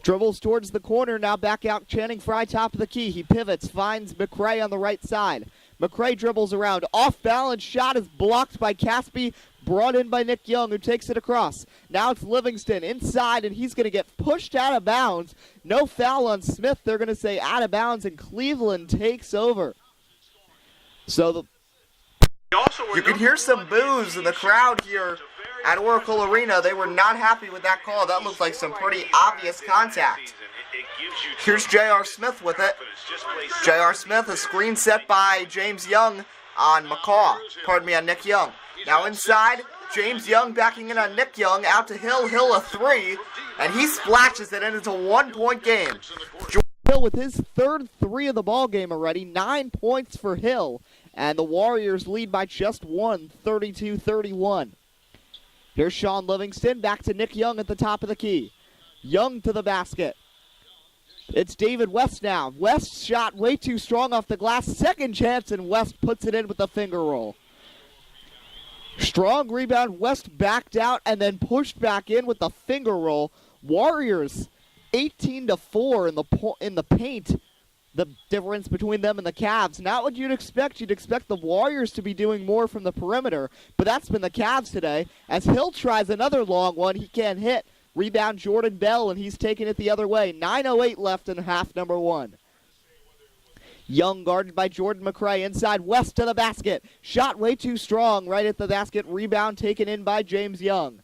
A: Dribbles towards the corner, now back out Channing Frye, top of the key. He pivots, finds McRae on the right side. McRae dribbles around, off-balance shot is blocked by Caspi, brought in by Nick Young, who takes it across. Now it's Livingston inside, and he's going to get pushed out of bounds. No foul on Smith. They're going to say out of bounds, and Cleveland takes over. So
C: you can hear some boos in the crowd here at Oracle Arena. They were not happy with that call. That looked like some pretty obvious contact. Here's J.R. Smith with it. J.R. Smith, a screen set by James Young on on Nick Young. Now inside, James Young backing in on Nick Young, out to Hill. Hill a three, and he splashes it in. It's a 1-point game.
A: Hill with his third three of the ball game already, 9 points for Hill, and the Warriors lead by just one, 32-31. Here's Sean Livingston, back to Nick Young at the top of the key. Young to the basket. It's David West now. West shot way too strong off the glass. Second chance, and West puts it in with a finger roll. Strong rebound. West backed out and then pushed back in with the finger roll. Warriors 18-4 in the paint. The difference between them and the Cavs. Not what you'd expect. You'd expect the Warriors to be doing more from the perimeter, but that's been the Cavs today. As Hill tries another long one, he can't hit. Rebound Jordan Bell, and he's taking it the other way. 9:08 left in half number one. Young guarded by Jordan McRae. Inside, West to the basket. Shot way too strong right at the basket. Rebound taken in by James Young.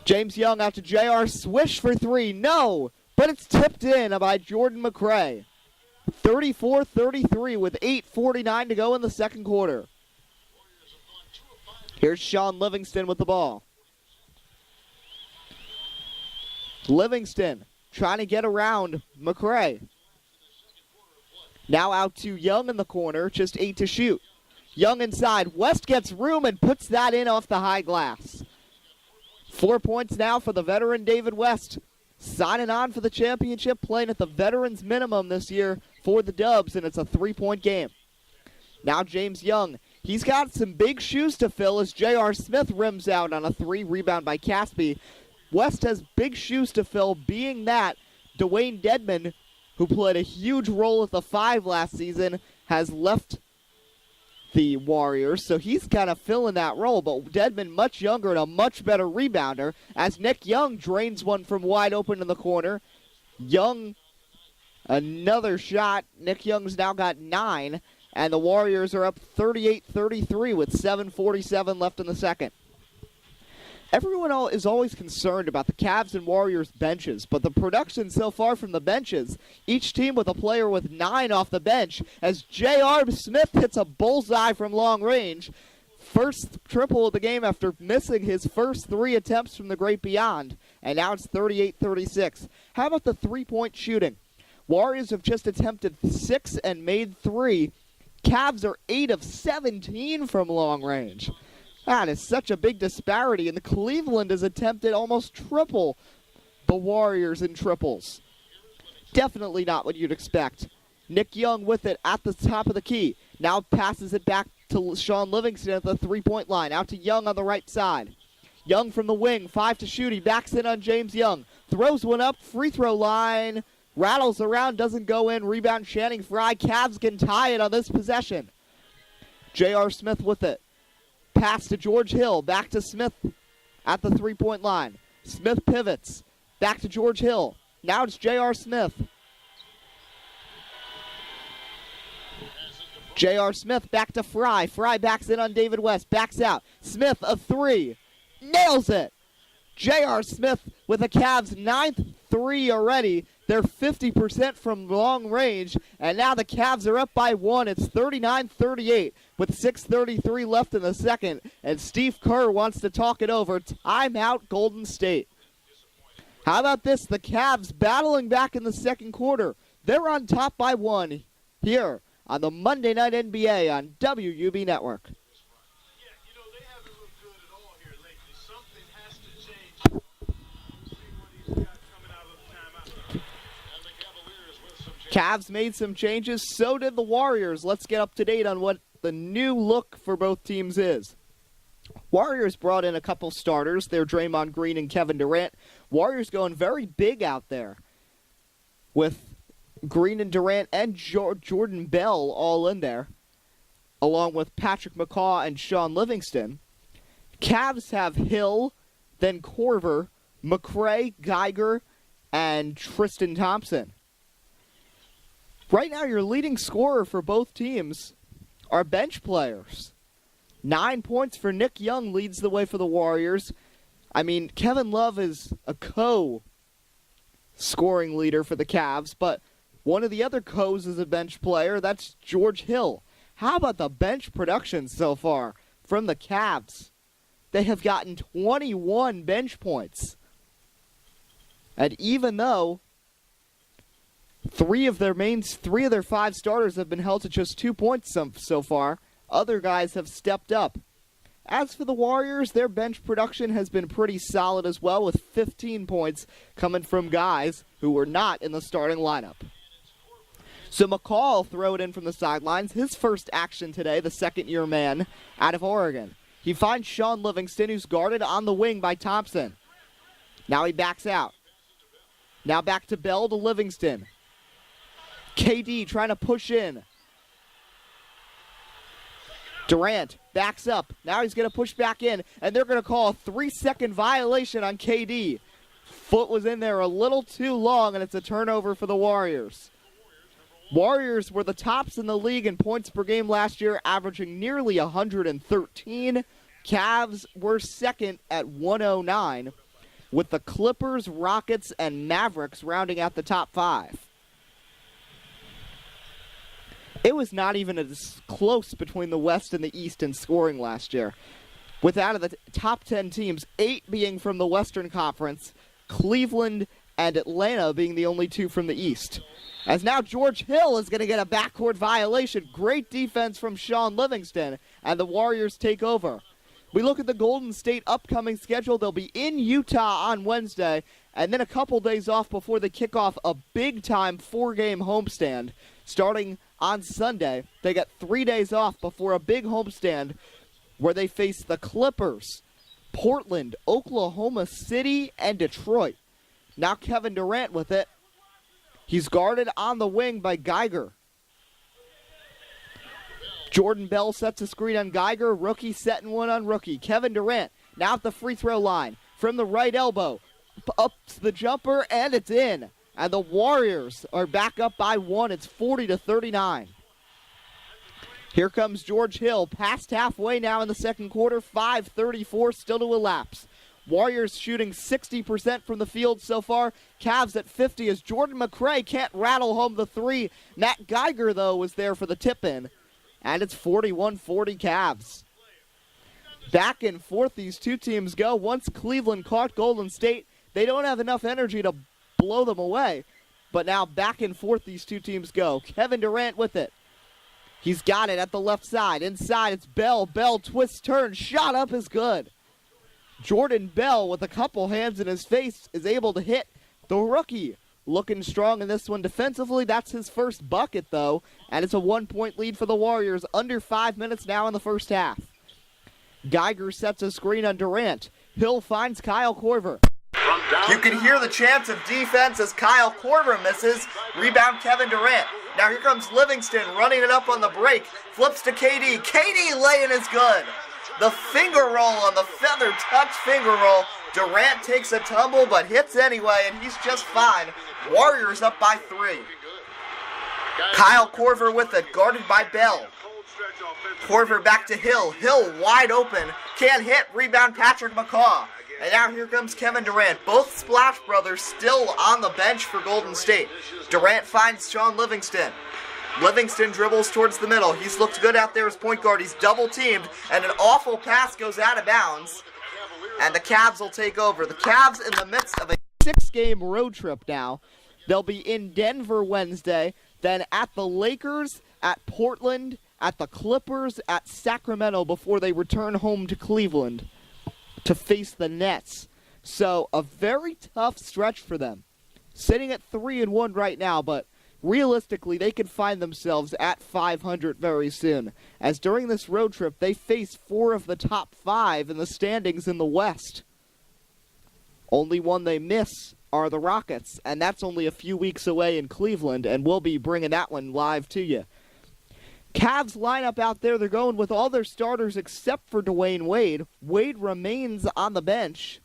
A: James Young out to JR. Swish for three. No, but it's tipped in by Jordan McRae. 34-33 with 8:49 to go in the second quarter. Here's Sean Livingston with the ball. Livingston trying to get around McRae. Now out to Young in the corner, just 8 to shoot. Young inside. West gets room and puts that in off the high glass. 4 points now for the veteran David West. Signing on for the championship, playing at the veterans minimum this year for the Dubs, and it's a 3-point game. Now James Young. He's got some big shoes to fill as J.R. Smith rims out on a 3, rebound by Caspi. West has big shoes to fill, being that Dwayne Dedman, who played a huge role at the 5 last season, has left the Warriors, so he's kind of filling that role. But Dedman, much younger and a much better rebounder, as Nick Young drains one from wide open in the corner. Young, another shot. Nick Young's now got 9, and the Warriors are up 38-33 with 7:47 left in the second. Everyone is always concerned about the Cavs and Warriors benches, but the production so far from the benches, each team with a player with 9 off the bench, as J.R. Smith hits a bullseye from long range. First triple of the game after missing his first 3 attempts from the great beyond, and now it's 38-36. How about the 3-point shooting? Warriors have just attempted 6 and made 3. Cavs are 8 of 17 from long range. That is such a big disparity, and the Cleveland has attempted almost triple the Warriors in triples. Definitely not what you'd expect. Nick Young with it at the top of the key. Now passes it back to Sean Livingston at the 3-point line. Out to Young on the right side. Young from the wing, 5 to shoot. He backs in on James Young. Throws one up, free throw line. Rattles around, doesn't go in. Rebound Channing Frye. Cavs can tie it on this possession. J.R. Smith with it. Pass to George Hill, back to Smith at the 3-point line. Smith pivots, back to George Hill. Now it's J.R. Smith. J.R. Smith back to Frye. Frye backs in on David West, backs out. Smith, a 3, nails it. J.R. Smith with the Cavs' 9th 3 already. They're 50% from long range, and now the Cavs are up by 1. It's 39-38 with 6:33 left in the second, and Steve Kerr wants to talk it over. Timeout, Golden State. How about this? The Cavs battling back in the second quarter. They're on top by 1 here on the Monday Night NBA on WUB Network. Cavs made some changes, so did the Warriors. Let's get up to date on what the new look for both teams is. Warriors brought in a couple starters. They're Draymond Green and Kevin Durant. Warriors going very big out there with Green and Durant and Jordan Bell all in there, along with Patrick McCaw and Sean Livingston. Cavs have Hill, then Korver, McRae, Geiger, and Tristan Thompson. Right now, your leading scorer for both teams are bench players. 9 points for Nick Young leads the way for the Warriors. I mean, Kevin Love is a co-scoring leader for the Cavs, but one of the other co's is a bench player. That's George Hill. How about the bench production so far from the Cavs? They have gotten 21 bench points. And even though three of their 5 starters have been held to just 2 points so far, other guys have stepped up. As for the Warriors, their bench production has been pretty solid as well, with 15 points coming from guys who were not in the starting lineup. So McCall will throw it in from the sidelines. His first action today, the second-year man out of Oregon. He finds Sean Livingston, who's guarded on the wing by Thompson. Now he backs out. Now back to Bell to Livingston. KD trying to push in. Durant backs up. Now he's going to push back in, and they're going to call a 3-second violation on KD. Foot was in there a little too long, and it's a turnover for the Warriors. Warriors were the tops in the league in points per game last year, averaging nearly 113. Cavs were second at 109, with the Clippers, Rockets, and Mavericks rounding out the top 5. It was not even as close between the West and the East in scoring last year. With out of the top 10 teams, 8 being from the Western Conference, Cleveland and Atlanta being the only 2 from the East. As now George Hill is going to get a backcourt violation. Great defense from Sean Livingston, and the Warriors take over. We look at the Golden State upcoming schedule. They'll be in Utah on Wednesday, and then a couple days off before they kick off a big-time 4-game homestand starting on Sunday. They get 3 days off before a big homestand where they face the Clippers, Portland, Oklahoma City, and Detroit. Now Kevin Durant with it. He's guarded on the wing by Geiger. Jordan Bell sets a screen on Geiger. Rookie setting one on rookie. Kevin Durant now at the free throw line from the right elbow. Up to the jumper, and it's in. And the Warriors are back up by 1. It's 40-39. Here comes George Hill, past halfway now in the second quarter. 5:34 still to elapse. Warriors shooting 60% from the field so far. Cavs at 50 as Jordan McRae can't rattle home the 3. Matt Geiger, though, was there for the tip-in. And it's 41-40 Cavs. Back and forth these two teams go. Once Cleveland caught Golden State, they don't have enough energy to blow them away. But now back and forth these two teams go. Kevin Durant with it. He's got it at the left side. Inside, it's Bell. Bell twists, turns, shot up is good. Jordan Bell, with a couple hands in his face, is able to hit the rookie. Looking strong in this one defensively. That's his first bucket, though. And it's a 1-point lead for the Warriors. Under 5 minutes now in the first half. Geiger sets a screen on Durant. Hill finds Kyle Korver.
C: You can hear the chants of defense as Kyle Korver misses. Rebound Kevin Durant. Now here comes Livingston running it up on the break. Flips to KD. KD laying is good. The finger roll on the feather touch finger roll. Durant takes a tumble but hits anyway, and he's just fine. Warriors up by 3. Kyle Korver with it, guarded by Bell. Korver back to Hill. Hill wide open. Can't hit. Rebound Patrick McCaw. And now here comes Kevin Durant. Both Splash Brothers still on the bench for Golden State. Durant finds Sean Livingston. Livingston dribbles towards the middle. He's looked good out there as point guard. He's double-teamed, and an awful pass goes out of bounds. And the Cavs will take over. The Cavs in the midst of a
A: 6-game road trip now. They'll be in Denver Wednesday, then at the Lakers, at Portland, at the Clippers, at Sacramento before they return home to Cleveland to face the Nets. So a very tough stretch for them. Sitting at 3-1 right now, but realistically, they could find themselves at 500 very soon, as during this road trip, they face 4 of the top 5 in the standings in the West. Only one they miss are the Rockets, and that's only a few weeks away in Cleveland, and we'll be bringing that one live to you. Cavs lineup out there, they're going with all their starters except for Dwayne Wade. Wade remains on the bench.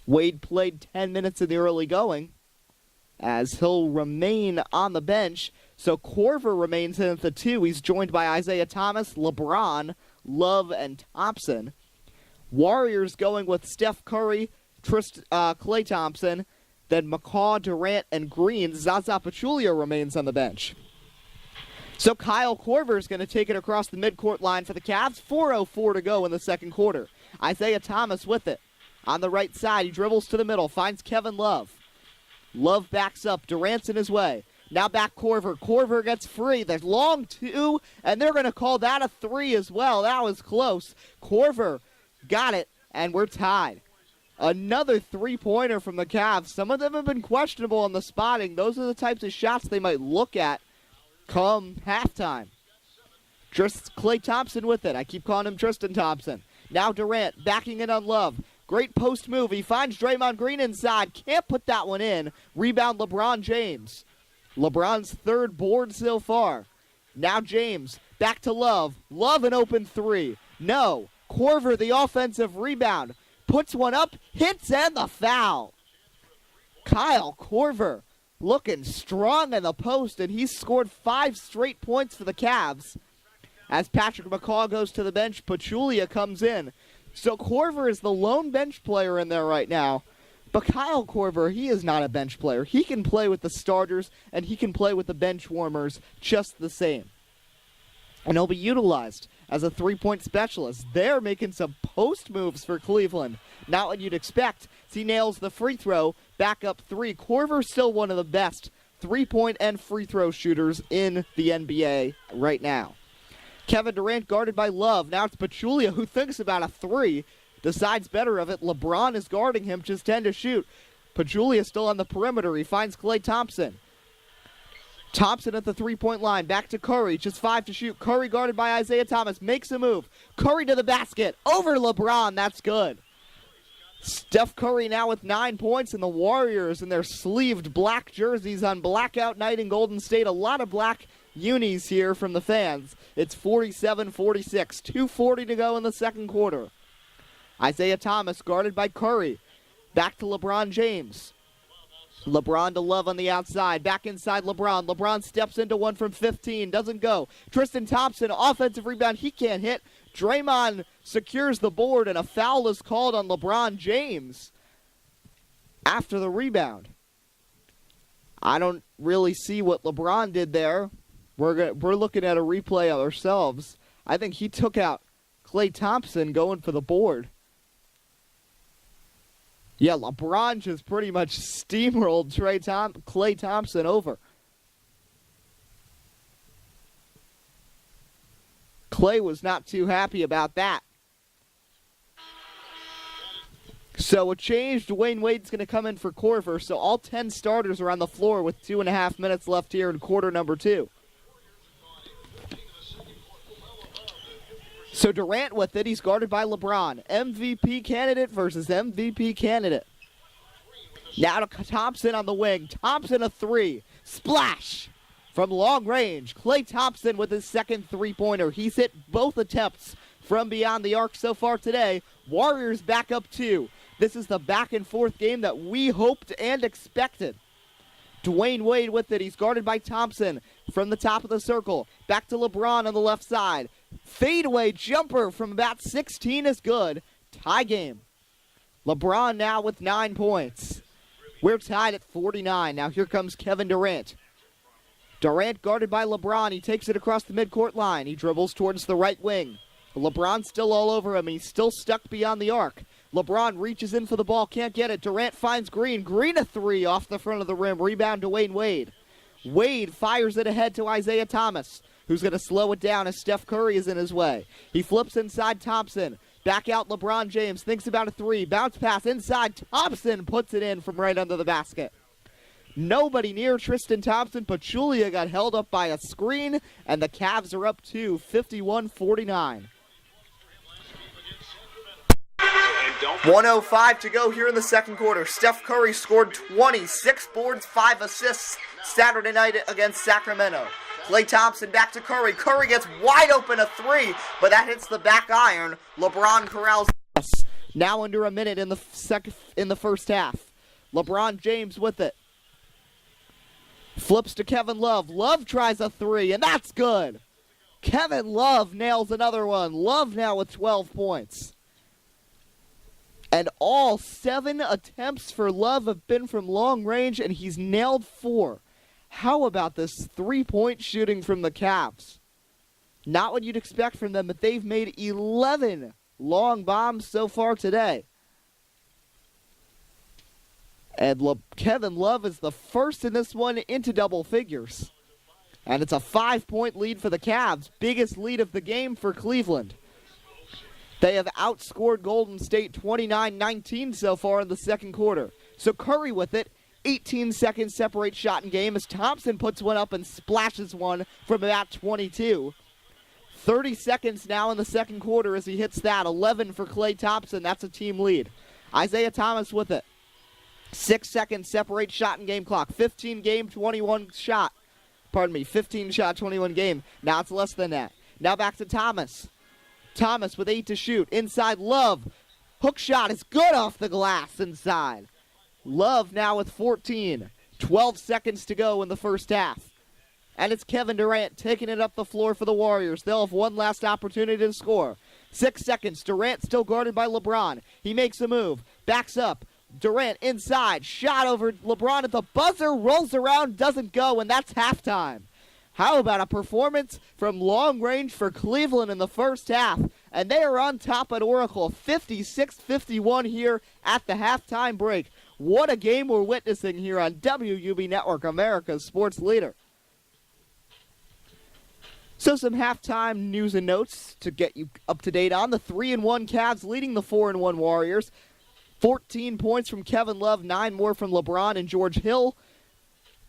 A: Wade played 10 minutes in the early going, as he'll remain on the bench. So Korver remains in at the 2. He's joined by Isaiah Thomas, LeBron, Love, and Thompson. Warriors going with Steph Curry, Klay Thompson, then McCaw, Durant, and Green. Zaza Pachulia remains on the bench. So Kyle Korver is going to take it across the midcourt line for the Cavs. 4:04 to go in the second quarter. Isaiah Thomas with it. On the right side, he dribbles to the middle, finds Kevin Love. Love backs up. Durant's in his way. Now back Korver. Korver gets free. There's long 2, and they're going to call that a 3 as well. That was close. Korver got it, and we're tied. Another three-pointer from the Cavs. Some of them have been questionable on the spotting. Those are the types of shots they might look at come halftime. Klay Thompson with it. I keep calling him Tristan Thompson. Now Durant backing it on Love. Great post move. He finds Draymond Green inside. Can't put that one in. Rebound LeBron James. LeBron's 3rd board so far. Now James back to Love. Love an open 3. No. Korver, the offensive rebound. Puts one up, hits, and the foul. Kyle Korver looking strong in the post, and he's scored 5 straight points for the Cavs. As Patrick McCaw goes to the bench, Pachulia comes in. So Korver is the lone bench player in there right now. But Kyle Korver, he is not a bench player. He can play with the starters, and he can play with the bench warmers just the same. And he'll be utilized as a three-point specialist. They're making some post moves for Cleveland. Not what you'd expect. He nails the free throw, back up 3. Korver's still one of the best three-point and free throw shooters in the NBA right now. Kevin Durant guarded by Love. Now it's Pachulia who thinks about a 3. Decides better of it. LeBron is guarding him, just 10 to shoot. Pachulia still on the perimeter. He finds Klay Thompson. Thompson at the three-point line. Back to Curry. Just 5 to shoot. Curry guarded by Isaiah Thomas. Makes a move. Curry to the basket. Over LeBron. That's good. Steph Curry now with 9 points, and the Warriors in their sleeved black jerseys on blackout night in Golden State. A lot of black unis here from the fans. It's 47-46. 2:40 to go in the second quarter. Isaiah Thomas guarded by Curry. Back to LeBron James. LeBron to Love on the outside. Back inside LeBron. LeBron steps into one from 15. Doesn't go. Tristan Thompson, offensive rebound. He can't hit. Draymond secures the board, and a foul is called on LeBron James after the rebound. I don't really see what LeBron did there. We're looking at a replay ourselves. I think he took out Klay Thompson going for the board. Yeah, LeBron just pretty much steamrolled Klay Thompson over. Klay was not too happy about that. So a change. Dwayne Wade's going to come in for Korver. So all 10 starters are on the floor with 2.5 minutes left here in quarter number 2. So Durant with it. He's guarded by LeBron. MVP candidate versus MVP candidate. Now to Thompson on the wing. Thompson a 3. Splash from long range. Klay Thompson with his second three-pointer. He's hit both attempts from beyond the arc so far today. Warriors back up 2. This is the back-and-forth game that we hoped and expected. Dwayne Wade with it. He's guarded by Thompson from the top of the circle. Back to LeBron on the left side. Fadeaway jumper from about 16 is good. Tie game. LeBron now with 9 points. We're tied at 49. Now here comes Kevin Durant. Durant guarded by LeBron. He takes it across the midcourt line. He dribbles towards the right wing. LeBron's still all over him. He's still stuck beyond the arc. LeBron reaches in for the ball. Can't get it. Durant finds Green. Green a 3 off the front of the rim. Rebound to Dwayne Wade. Wade fires it ahead to Isaiah Thomas, who's going to slow it down as Steph Curry is in his way. He flips inside Thompson. Back out LeBron James. Thinks about a 3. Bounce pass inside. Thompson puts it in from right under the basket. Nobody near Tristan Thompson. Pachulia got held up by a screen, and the Cavs are up to 51-49.
C: 1:05 to go here in the second quarter. Steph Curry scored 26 boards, 5 assists Saturday night against Sacramento. Klay Thompson back to Curry. Curry gets wide open, a 3, but that hits the back iron. LeBron corrals.
A: Now under a minute in the first half. LeBron James with it. Flips to Kevin Love. Love tries a 3, and that's good. Kevin Love nails another one. Love now with 12 points. And all 7 attempts for Love have been from long range, and he's nailed 4. How about this 3-point shooting from the Cavs? Not what you'd expect from them, but they've made 11 long bombs so far today. And Kevin Love is the first in this one into double figures. And it's a 5-point lead for the Cavs, biggest lead of the game for Cleveland. They have outscored Golden State 29-19 so far in the second quarter. So Curry with it. 18 seconds separate shot and game as Thompson puts one up and splashes one from about 22. 30 seconds now in the second quarter as he hits that. 11 for Klay Thompson. That's a team lead. Isaiah Thomas with it. 6 seconds separate shot and game clock. 15 game, 21 shot. 15 shot, 21 game. Now it's less than that. Now back to Thomas. Thomas with 8 to shoot. Inside Love. Hook shot is good off the glass inside. Love now with 14. 12 seconds to go in the first half. And it's Kevin Durant taking it up the floor for the Warriors. They'll have one last opportunity to score. 6 seconds. Durant still guarded by LeBron. He makes a move. Backs up. Durant inside. Shot over LeBron at the buzzer. Rolls around. Doesn't go. And that's halftime. How about a performance from long range for Cleveland in the first half? And they are on top at Oracle. 56-51 here at the halftime break. What a game we're witnessing here on WUB Network, America's sports leader. So some halftime news and notes to get you up to date on. The 3-1 Cavs leading the 4-1 Warriors. 14 points from Kevin Love, 9 more from LeBron and George Hill.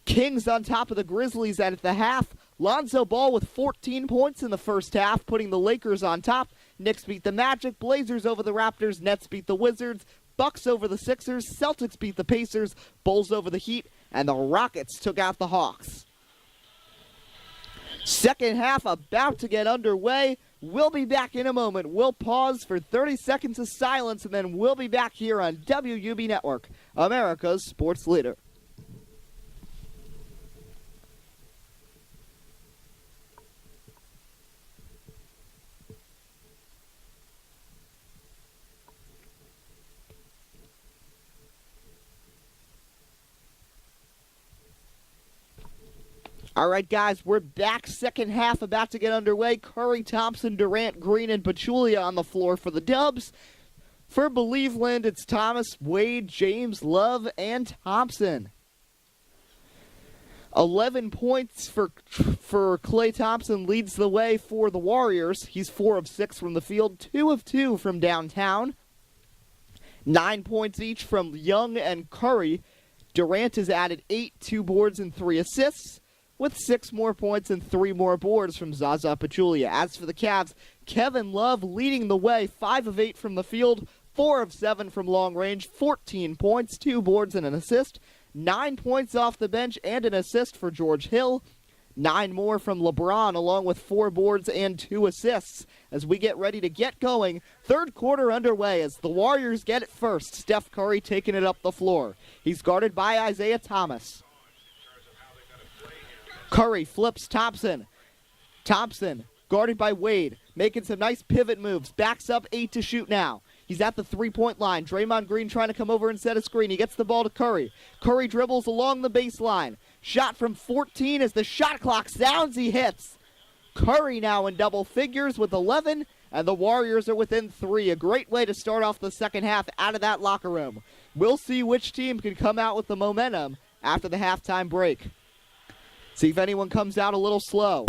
A: Kings on top of the Grizzlies at the half. Lonzo Ball with 14 points in the first half, putting the Lakers on top. Knicks beat the Magic, Blazers over the Raptors, Nets beat the Wizards, Bucks over the Sixers, Celtics beat the Pacers, Bulls over the Heat, and the Rockets took out the Hawks. Second half about to get underway. We'll be back in a moment. We'll pause for 30 seconds of silence, and then we'll be back here on WUB Network, America's sports leader. All right, guys, we're back. Second half about to get underway. Curry, Thompson, Durant, Green, and Pachulia on the floor for the Dubs. For Believeland, it's Thomas, Wade, James, Love, and Thompson. 11 points for Klay Thompson leads the way for the Warriors. He's 4 of 6 from the field, 2 of 2 from downtown. 9 points each from Young and Curry. Durant has added 8, 2 boards, and 3 assists, with 6 more points and 3 more boards from Zaza Pachulia. As for the Cavs, Kevin Love leading the way, 5 of 8 from the field, 4 of 7 from long range, 14 points, 2 boards, and an assist. 9 points off the bench and an assist for George Hill. 9 more from LeBron, along with 4 boards and 2 assists. As we get ready to get going, third quarter underway as the Warriors get it first. Steph Curry taking it up the floor. He's guarded by Isaiah Thomas. Curry flips Thompson. Thompson, guarded by Wade, making some nice pivot moves. Backs up, 8 to shoot now. He's at the three-point line. Draymond Green trying to come over and set a screen. He gets the ball to Curry. Curry dribbles along the baseline. Shot from 14 as the shot clock sounds. He hits. Curry now in double figures with 11, and the Warriors are within 3. A great way to start off the second half out of that locker room. We'll see which team can come out with the momentum after the halftime break. See if anyone comes out a little slow.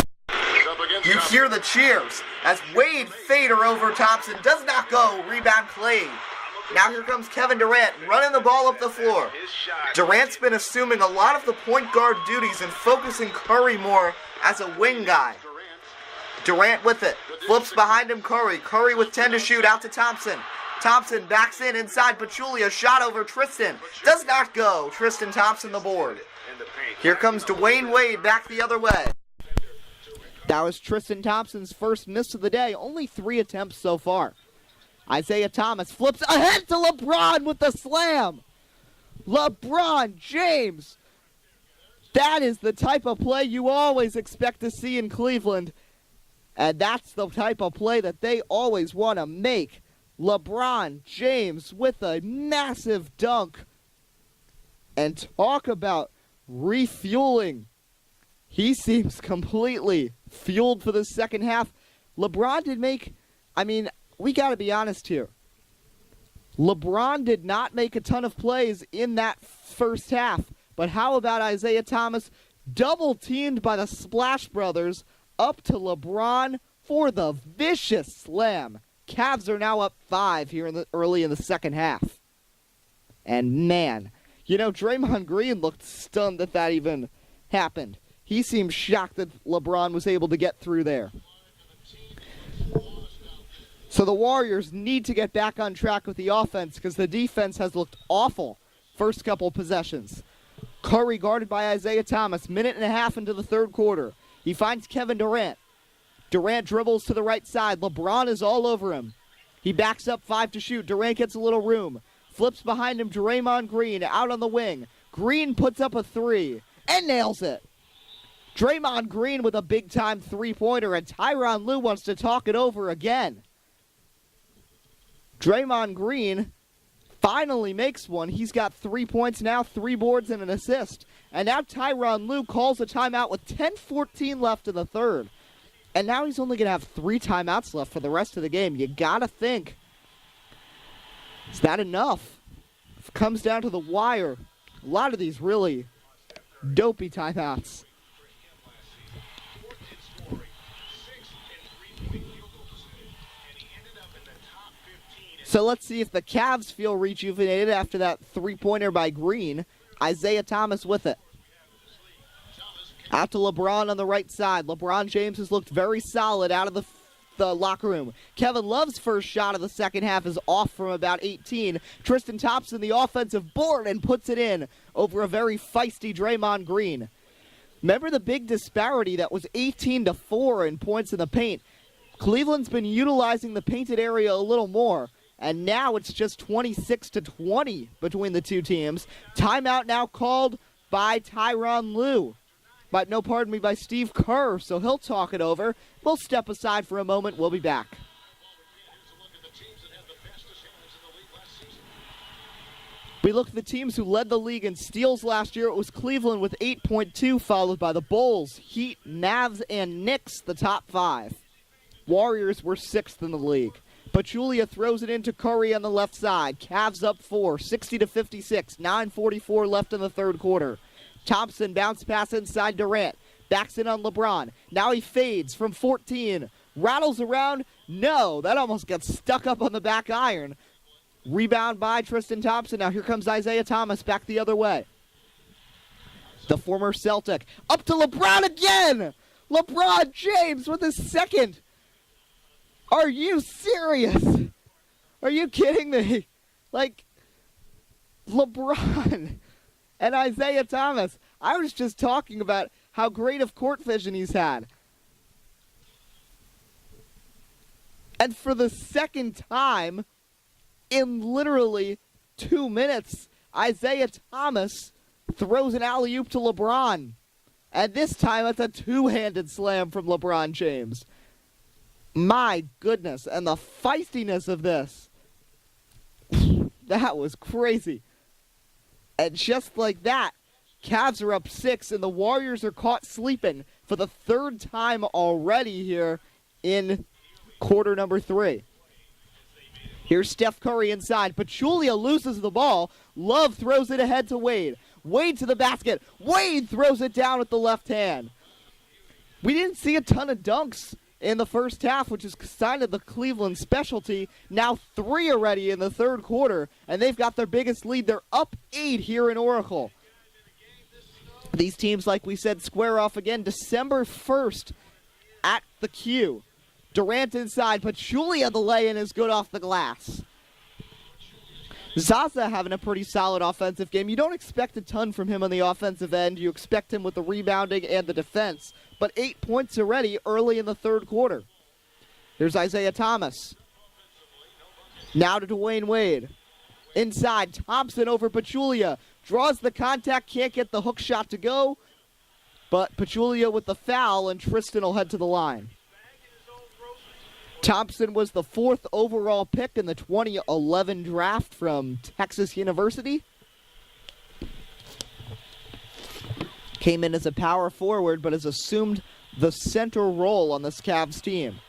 C: You hear the cheers as Wade fader over Thompson. Does not go. Rebound Klay. Now here comes Kevin Durant running the ball up the floor. Durant's been assuming a lot of the point guard duties and focusing Curry more as a wing guy. Durant with it. Flips behind him Curry. Curry with 10 to shoot out to Thompson. Thompson backs in inside Pachulia. Shot over Tristan. Does not go. Tristan Thompson the board. Here comes Dwayne Wade back the other way.
A: That was Tristan Thompson's first miss of the day. Only 3 attempts so far. Isaiah Thomas flips ahead to LeBron with the slam. LeBron James. That is the type of play you always expect to see in Cleveland. And that's the type of play that they always want to make. LeBron James with a massive dunk. And talk about refueling. He seems completely fueled for the second half. LeBron did make, we got to be honest here. LeBron did not make a ton of plays in that first half. But how about Isaiah Thomas double teamed by the Splash Brothers up to LeBron for the vicious slam. Cavs are now up 5 here early in the second half. And man, Draymond Green looked stunned that even happened. He seemed shocked that LeBron was able to get through there. So the Warriors need to get back on track with the offense because the defense has looked awful first couple possessions. Curry guarded by Isaiah Thomas, minute and a half into the third quarter. He finds Kevin Durant. Durant dribbles to the right side. LeBron is all over him. He backs up 5 to shoot. Durant gets a little room. Flips behind him, Draymond Green out on the wing. Green puts up a 3 and nails it. Draymond Green with a big-time three-pointer, and Tyronn Lue wants to talk it over again. Draymond Green finally makes one. He's got 3 points now, 3 boards, and an assist. And now Tyronn Lue calls a timeout with 10:14 left in the third. And now he's only going to have 3 timeouts left for the rest of the game. You got to think, is that enough? If it comes down to the wire, a lot of these really dopey timeouts. So let's see if the Cavs feel rejuvenated after that three-pointer by Green. Isaiah Thomas with it. Out to LeBron on the right side. LeBron James has looked very solid out of the locker room. Kevin Love's first shot of the second half is off from about 18. Tristan Thompson, the offensive board, and puts it in over a very feisty Draymond Green. Remember the big disparity that was 18-4 in points in the paint. Cleveland's been utilizing the painted area a little more. And now it's just 26-20 between the two teams. Timeout now called by Tyronn Lue. But by Steve Kerr, so he'll talk it over. We'll step aside for a moment. We'll be back. We look at the teams who led the league in steals last year. It was Cleveland with 8.2, followed by the Bulls, Heat, Mavs, and Knicks, the top 5. Warriors were 6th in the league. Pachulia throws it into Curry on the left side. Cavs up 4, 60-56, 9:44 left in the third quarter. Thompson bounce pass inside Durant. Backs in on LeBron. Now he fades from 14. Rattles around. No, that almost gets stuck up on the back iron. Rebound by Tristan Thompson. Now here comes Isaiah Thomas back the other way. The former Celtic. Up to LeBron again! LeBron James with his second. Are you serious? Are you kidding me? LeBron and Isaiah Thomas. I was just talking about how great of court vision he's had. And for the second time in literally 2 minutes, Isaiah Thomas throws an alley-oop to LeBron. And this time it's a two-handed slam from LeBron James. My goodness, and the feistiness of this. That was crazy. And just like that, Cavs are up 6, and the Warriors are caught sleeping for the third time already here in quarter number 3. Here's Steph Curry inside. Pachulia loses the ball. Love throws it ahead to Wade. Wade to the basket. Wade throws it down with the left hand. We didn't see a ton of dunks in the first half, which is kind of the Cleveland specialty. Now 3 already in the third quarter, and they've got their biggest lead. They're up 8 here in Oracle. These teams, like we said, square off again December 1st at the Q. Durant inside, Pachulia the lay-in is good off the glass. Zaza having a pretty solid offensive game. You don't expect a ton from him on the offensive end. You expect him with the rebounding and the defense. But 8 points already early in the third quarter. Here's Isaiah Thomas. Now to Dwayne Wade. Inside, Thompson over Pachulia. Draws the contact, can't get the hook shot to go. But Pachulia with the foul, and Tristan will head to the line. Thompson was the 4th overall pick in the 2011 draft from Texas University. Came in as a power forward, but has assumed the center role on this Cavs team.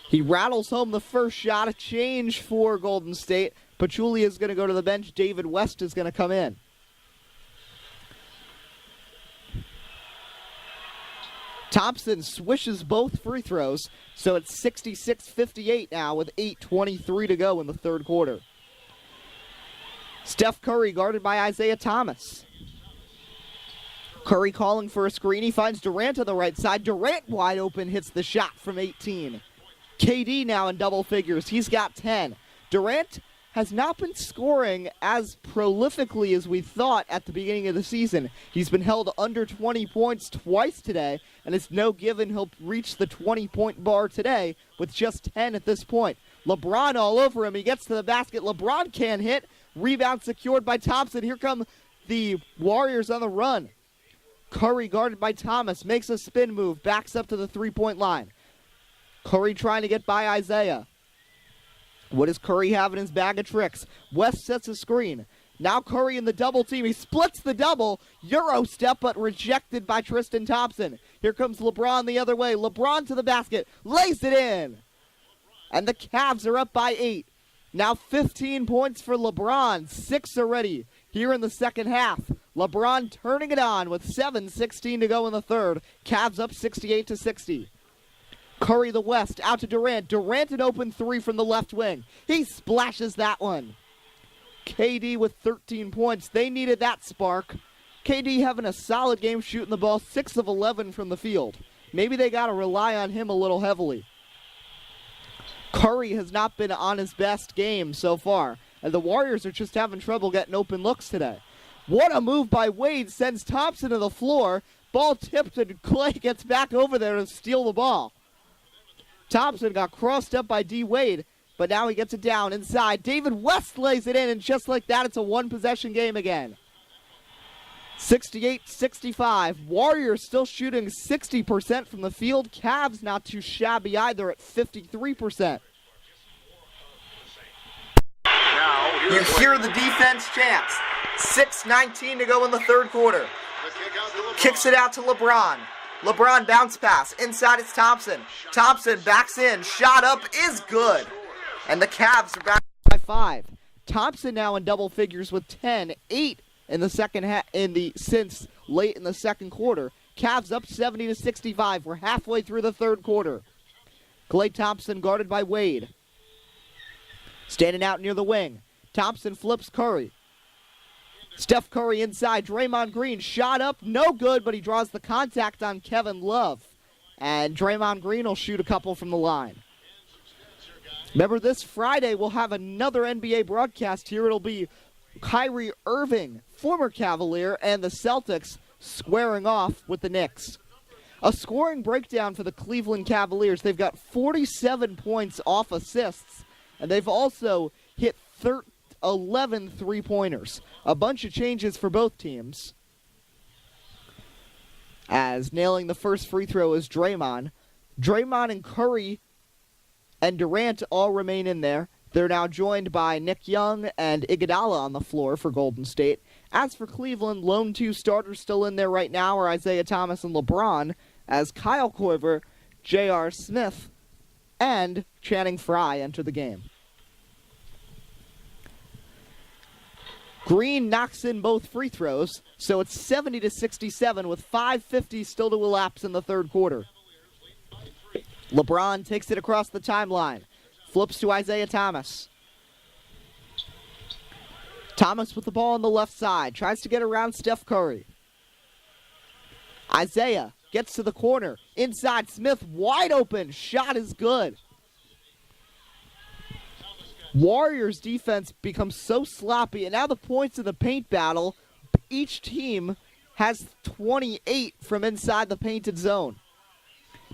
A: He rattles home the first shot, a change for Golden State. Pachulia is going to go to the bench. David West is going to come in. Thompson swishes both free throws, so it's 66-58 now with 8:23 to go in the third quarter. Steph Curry guarded by Isaiah Thomas. Curry calling for a screen. He finds Durant on the right side. Durant wide open, hits the shot from 18. KD now in double figures. He's got 10. Durant has not been scoring as prolifically as we thought at the beginning of the season. He's been held under 20 points twice today, and it's no given he'll reach the 20-point bar today with just 10 at this point. LeBron all over him. He gets to the basket. LeBron can't hit. Rebound secured by Thompson. Here come the Warriors on the run. Curry guarded by Thomas. Makes a spin move. Backs up to the three-point line. Curry trying to get by Isaiah. What does Curry have in his bag of tricks? West sets a screen. Now Curry in the double team. He splits the double. Euro step, but rejected by Tristan Thompson. Here comes LeBron the other way. LeBron to the basket. Lays it in. And the Cavs are up by 8. Now 15 points for LeBron. 6 already here in the second half. LeBron turning it on with 7:16 to go in the third. Cavs up 68-60. Curry the West, out to Durant. Durant an open 3 from the left wing. He splashes that one. KD with 13 points. They needed that spark. KD having a solid game shooting the ball, 6 of 11 from the field. Maybe they got to rely on him a little heavily. Curry has not been on his best game so far, and the Warriors are just having trouble getting open looks today. What a move by Wade, sends Thompson to the floor. Ball tipped, and Klay gets back over there to steal the ball. Thompson got crossed up by D. Wade, but now he gets it down inside. David West lays it in, and just like that, it's a one-possession game again. 68-65. Warriors still shooting 60% from the field. Cavs not too shabby either at 53%.
C: You hear the defense chants. 6:19 to go in the third quarter. Kicks it out to LeBron. LeBron bounce pass. Inside it's Thompson. Thompson backs in. Shot up is good. And the Cavs are back
A: by 5. Thompson now in double figures with 10, 8 in the second half since late in the second quarter. Cavs up 70-65. We're halfway through the third quarter. Klay Thompson guarded by Wade. Standing out near the wing. Thompson flips Curry. Steph Curry inside. Draymond Green shot up, no good, but he draws the contact on Kevin Love. And Draymond Green will shoot a couple from the line. Remember, this Friday we'll have another NBA broadcast here. It'll be Kyrie Irving, former Cavalier, and the Celtics squaring off with the Knicks. A scoring breakdown for the Cleveland Cavaliers. They've got 47 points off assists, and they've also hit 11 three-pointers. A bunch of changes for both teams. As nailing the first free throw is Draymond. Draymond and Curry and Durant all remain in there. They're now joined by Nick Young and Iguodala on the floor for Golden State. As for Cleveland, lone 2 starters still in there right now are Isaiah Thomas and LeBron, as Kyle Korver, J.R. Smith, and Channing Frye enter the game. Green knocks in both free throws, so it's 70-67 with 5:50 still to elapse in the third quarter. LeBron takes it across the timeline. Flips to Isaiah Thomas. Thomas with the ball on the left side. Tries to get around Steph Curry. Isaiah gets to the corner. Inside, Smith wide open. Shot is good. Warriors defense becomes so sloppy, and now the points in the paint battle, each team has 28 from inside the painted zone.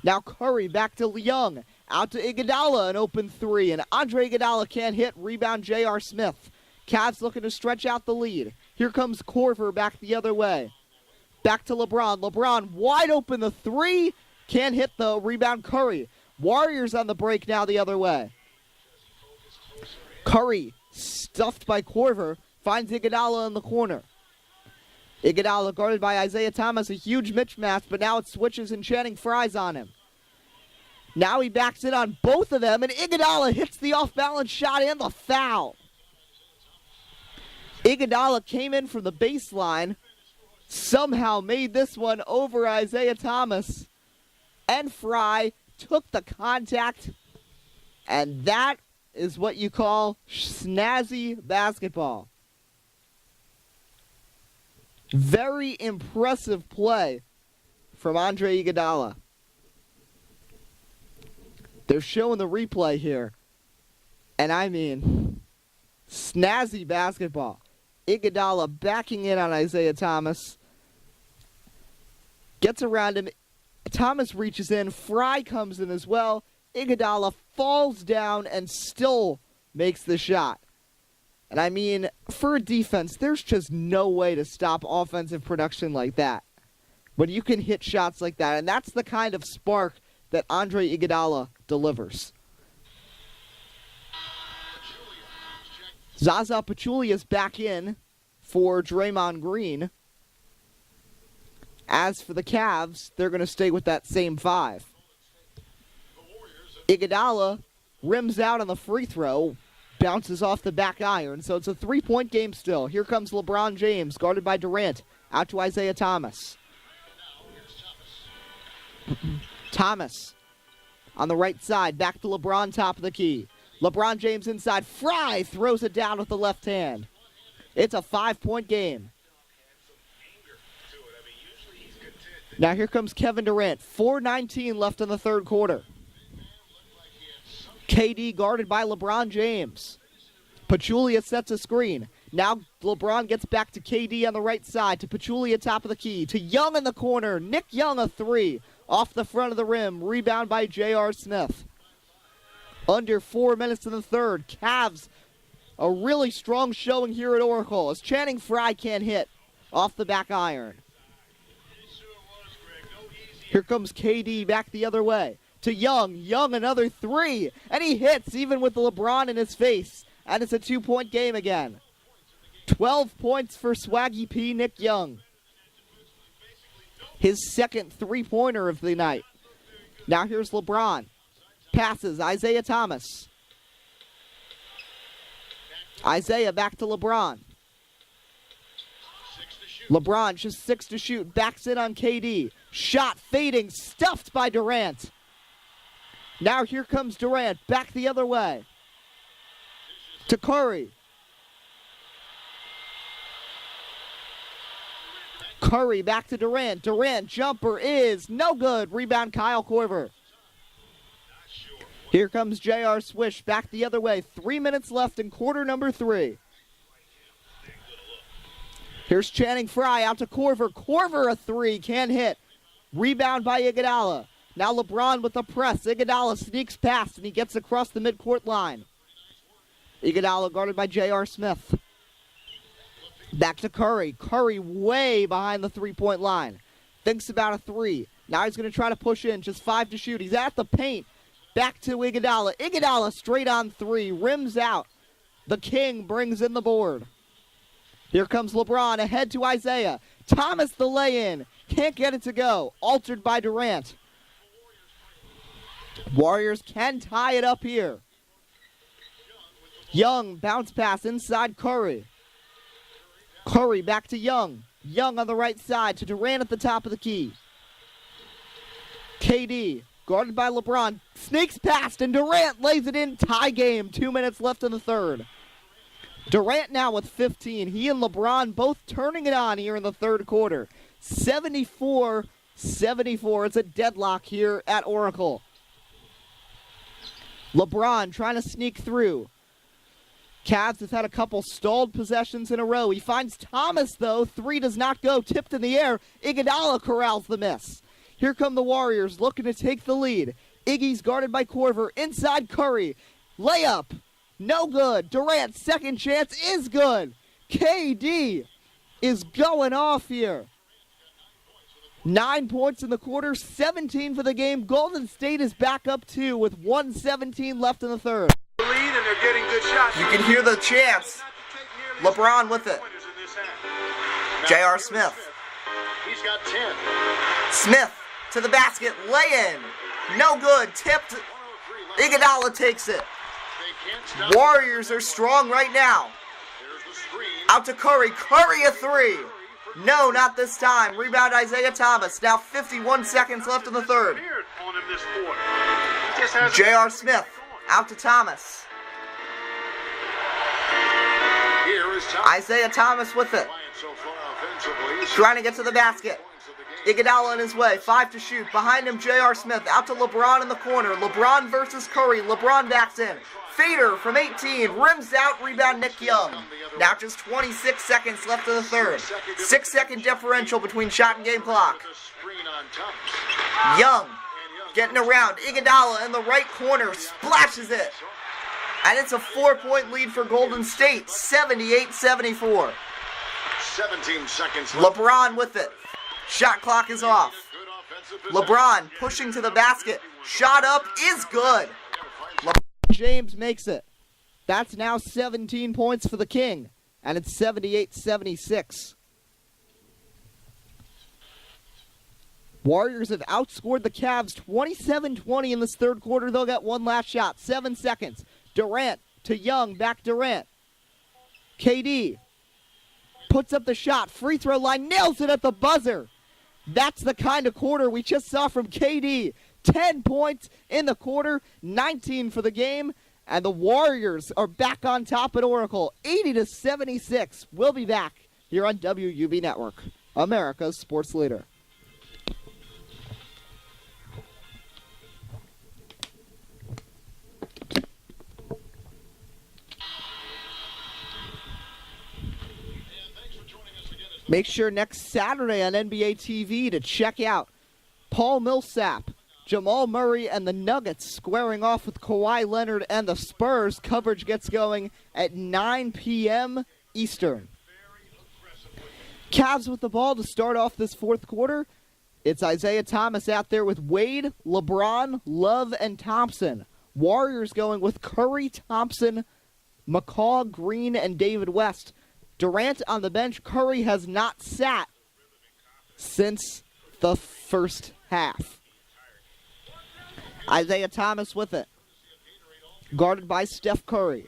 A: Now Curry back to Young, out to Iguodala, an open three, and Andre Iguodala can't hit, rebound J.R. Smith. Cavs looking to stretch out the lead. Here comes Korver back the other way. Back to LeBron. LeBron wide open, the three, can't hit the rebound Curry. Warriors on the break now the other way. Curry, stuffed by Korver, finds Iguodala in the corner. Iguodala guarded by Isaiah Thomas, a huge mismatch, but now it switches and Channing Frye's on him. Now he backs in on both of them, and Iguodala hits the off-balance shot and the foul. Iguodala came in from the baseline, somehow made this one over Isaiah Thomas, and Frye took the contact, and that is what you call snazzy basketball. Very impressive play from Andre Iguodala. They're showing the replay here. And I mean, snazzy basketball. Iguodala backing in on Isaiah Thomas. Gets around him. Thomas reaches in. Frye comes in as well. Iguodala falls down and still makes the shot. And I mean, for a defense, there's just no way to stop offensive production like that. When you can hit shots like that, and that's the kind of spark that Andre Iguodala delivers. Zaza Pachulia's back in for Draymond Green. As for the Cavs, they're going to stay with that same five. Iguodala rims out on the free throw, bounces off the back iron, so it's a three-point game still. Here comes LeBron James, guarded by Durant, out to Isaiah Thomas. Thomas on the right side, back to LeBron, top of the key. LeBron James inside, Frye throws it down with the left hand. It's a 5-point game. Now here comes Kevin Durant, 4:19 left in the third quarter. KD guarded by LeBron James. Pachulia sets a screen. Now LeBron gets back to KD on the right side, to Pachulia top of the key, to Young in the corner. Nick Young a three, off the front of the rim, rebound by J.R. Smith. Under 4 minutes in the third. Cavs, a really strong showing here at Oracle, as Channing Frye can't hit, off the back iron. Here comes KD back the other way. To Young. Young another three. And he hits even with LeBron in his face. And it's a 2-point game again. 12 points for Swaggy P. Nick Young. His second three-pointer of the night. Now here's LeBron. Passes. Isaiah Thomas. Isaiah back to LeBron. LeBron just 6 to shoot. Backs in on KD. Shot fading. Stuffed by Durant. Now here comes Durant, back the other way. To Curry. Curry back to Durant. Durant jumper is no good. Rebound Kyle Korver. Here comes J.R. Swish back the other way. 3 minutes left in quarter number 3. Here's Channing Frye out to Korver. Korver a three, can't hit. Rebound by Iguodala. Now LeBron with the press. Iguodala sneaks past and he gets across the midcourt line. Iguodala guarded by J.R. Smith. Back to Curry. Curry way behind the three-point line. Thinks about a three. Now he's going to try to push in. Just 5 to shoot. He's at the paint. Back to Iguodala. Iguodala straight on three. Rims out. The King brings in the board. Here comes LeBron ahead to Isaiah. Thomas the lay-in. Can't get it to go. Altered by Durant. Warriors can tie it up here. Young bounce pass inside Curry. Curry back to Young. Young on the right side to Durant at the top of the key. KD guarded by LeBron, sneaks past, and Durant lays it in. Tie game, 2 minutes left in the third. Durant now with 15. He and LeBron both turning it on here in the third quarter. 74-74. It's a deadlock here at Oracle. LeBron trying to sneak through. Cavs have had a couple stalled possessions in a row. He finds Thomas, though. Three does not go. Tipped in the air. Iguodala corrals the miss. Here come the Warriors looking to take the lead. Iggy's guarded by Korver. Inside Curry. Layup. No good. Durant, second chance is good. KD is going off here. 9 points in the quarter, 17 for the game. Golden State is back up 2 with 1:17 left in the third.
C: You can hear the chants. LeBron with it. J.R. Smith.
B: He's got 10.
C: Smith to the basket. Lay-in. No good. Tipped. Iguodala takes it. Warriors are strong right now. Out to Curry. Curry a three. No, not this time. Rebound Isaiah Thomas. Now 51 seconds left in the third. J.R. Smith. Out to Thomas. Isaiah Thomas with it. Trying to get to the basket. Iguodala in his way. 5 to shoot. Behind him, J.R. Smith. Out to LeBron in the corner. LeBron versus Curry. LeBron backs in. Fader from 18. Rims out. Rebound Nick Young. Now just 26 seconds left in the third. 6-second differential between shot and game clock. Young getting around. Iguodala in the right corner. Splashes it. And it's a 4-point lead for Golden State. 78-74.
B: 17 seconds left.
C: LeBron with it. Shot clock is off. LeBron pushing to the basket. Shot up is good.
A: James makes it. That's now 17 points for the King. And it's 78-76. Warriors have outscored the Cavs 27-20 in this third quarter. They'll get one last shot. 7 seconds. Durant to Young. Back Durant. KD puts up the shot. Free throw line. Nails it at the buzzer. That's the kind of quarter we just saw from KD. 10 points in the quarter. 19 for the game. And the Warriors are back on top at Oracle. 80-76. We'll be back here on WUB Network, America's sports leader. Make sure next Saturday on NBA TV to check out Paul Millsap, Jamal Murray, and the Nuggets squaring off with Kawhi Leonard and the Spurs. Coverage gets going at 9 p.m. Eastern. Cavs with the ball to start off this fourth quarter. It's Isaiah Thomas out there with Wade, LeBron, Love, and Thompson. Warriors going with Curry, Thompson, McCaw, Green, and David West. Durant on the bench. Curry has not sat since the first half. Isaiah Thomas with it. Guarded by Steph Curry.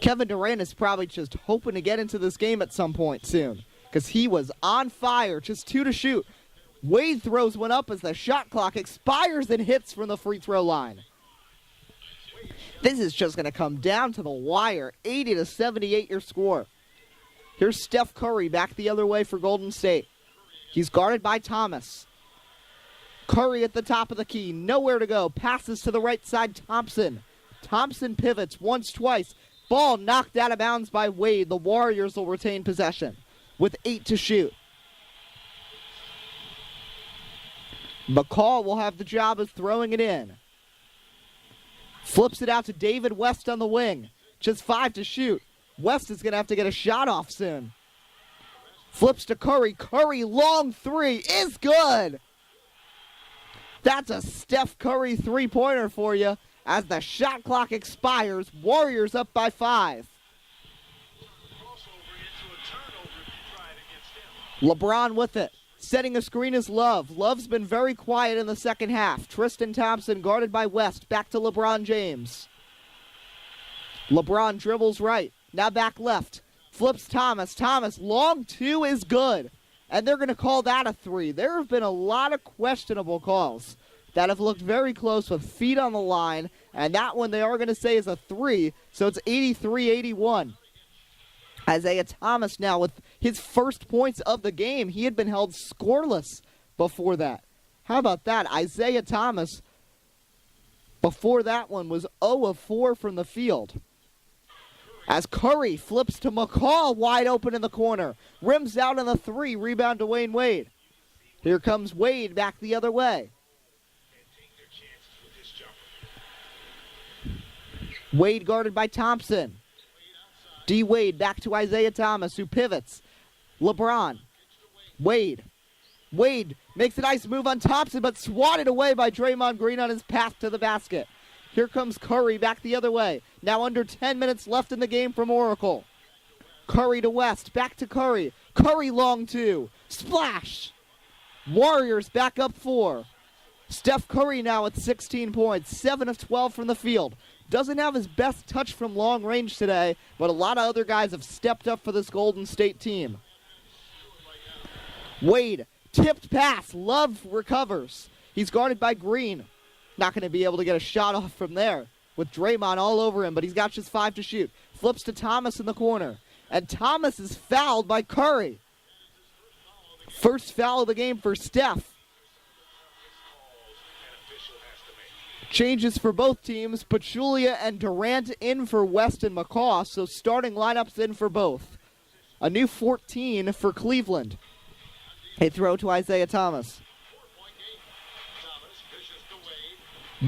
A: Kevin Durant is probably just hoping to get into this game at some point soon, because he was on fire. Just 2 to shoot. Wade throws one up as the shot clock expires and hits from the free throw line. This is just going to come down to the wire. 80-78 your score. Here's Steph Curry back the other way for Golden State. He's guarded by Thomas. Curry at the top of the key. Nowhere to go. Passes to the right side. Thompson. Thompson pivots once, twice. Ball knocked out of bounds by Wade. The Warriors will retain possession with 8 to shoot. McCaw will have the job of throwing it in. Flips it out to David West on the wing. Just 5 to shoot. West is going to have to get a shot off soon. Flips to Curry. Curry, long three, is good. That's a Steph Curry three-pointer for you as the shot clock expires. Warriors up by 5. LeBron with it. Setting a screen is Love. Love's been very quiet in the second half. Tristan Thompson guarded by West. Back to LeBron James. LeBron dribbles right. Now back left. Flips Thomas. Thomas, long two is good. And they're going to call that a 3. There have been a lot of questionable calls that have looked very close with feet on the line, and that one they are going to say is a 3, so it's 83-81. Isaiah Thomas now with his first points of the game. He had been held scoreless before that. How about that? Isaiah Thomas, before that one, was 0 of 4 from the field. As Curry flips to McCall, wide open in the corner. Rims out on the 3, rebound to Wade. Here comes Wade back the other way. Wade guarded by Thompson. D. Wade back to Isaiah Thomas, who pivots. LeBron. Wade. Wade makes a nice move on Thompson, but swatted away by Draymond Green on his path to the basket. Here comes Curry back the other way. Now under 10 minutes left in the game from Oracle. Curry to West, back to Curry. Curry long 2. Splash! Warriors back up 4. Steph Curry now with 16 points, 7 of 12 from the field. Doesn't have his best touch from long range today, but a lot of other guys have stepped up for this Golden State team. Wade, tipped pass, Love recovers. He's guarded by Green. Not going to be able to get a shot off from there with Draymond all over him, but he's got just 5 to shoot. Flips to Thomas in the corner, and Thomas is fouled by Curry. First foul of the game for Steph. Changes for both teams. Pachulia and Durant in for West and McCaw, so starting lineups in for both. A new 14 for Cleveland. A throw to Isaiah Thomas.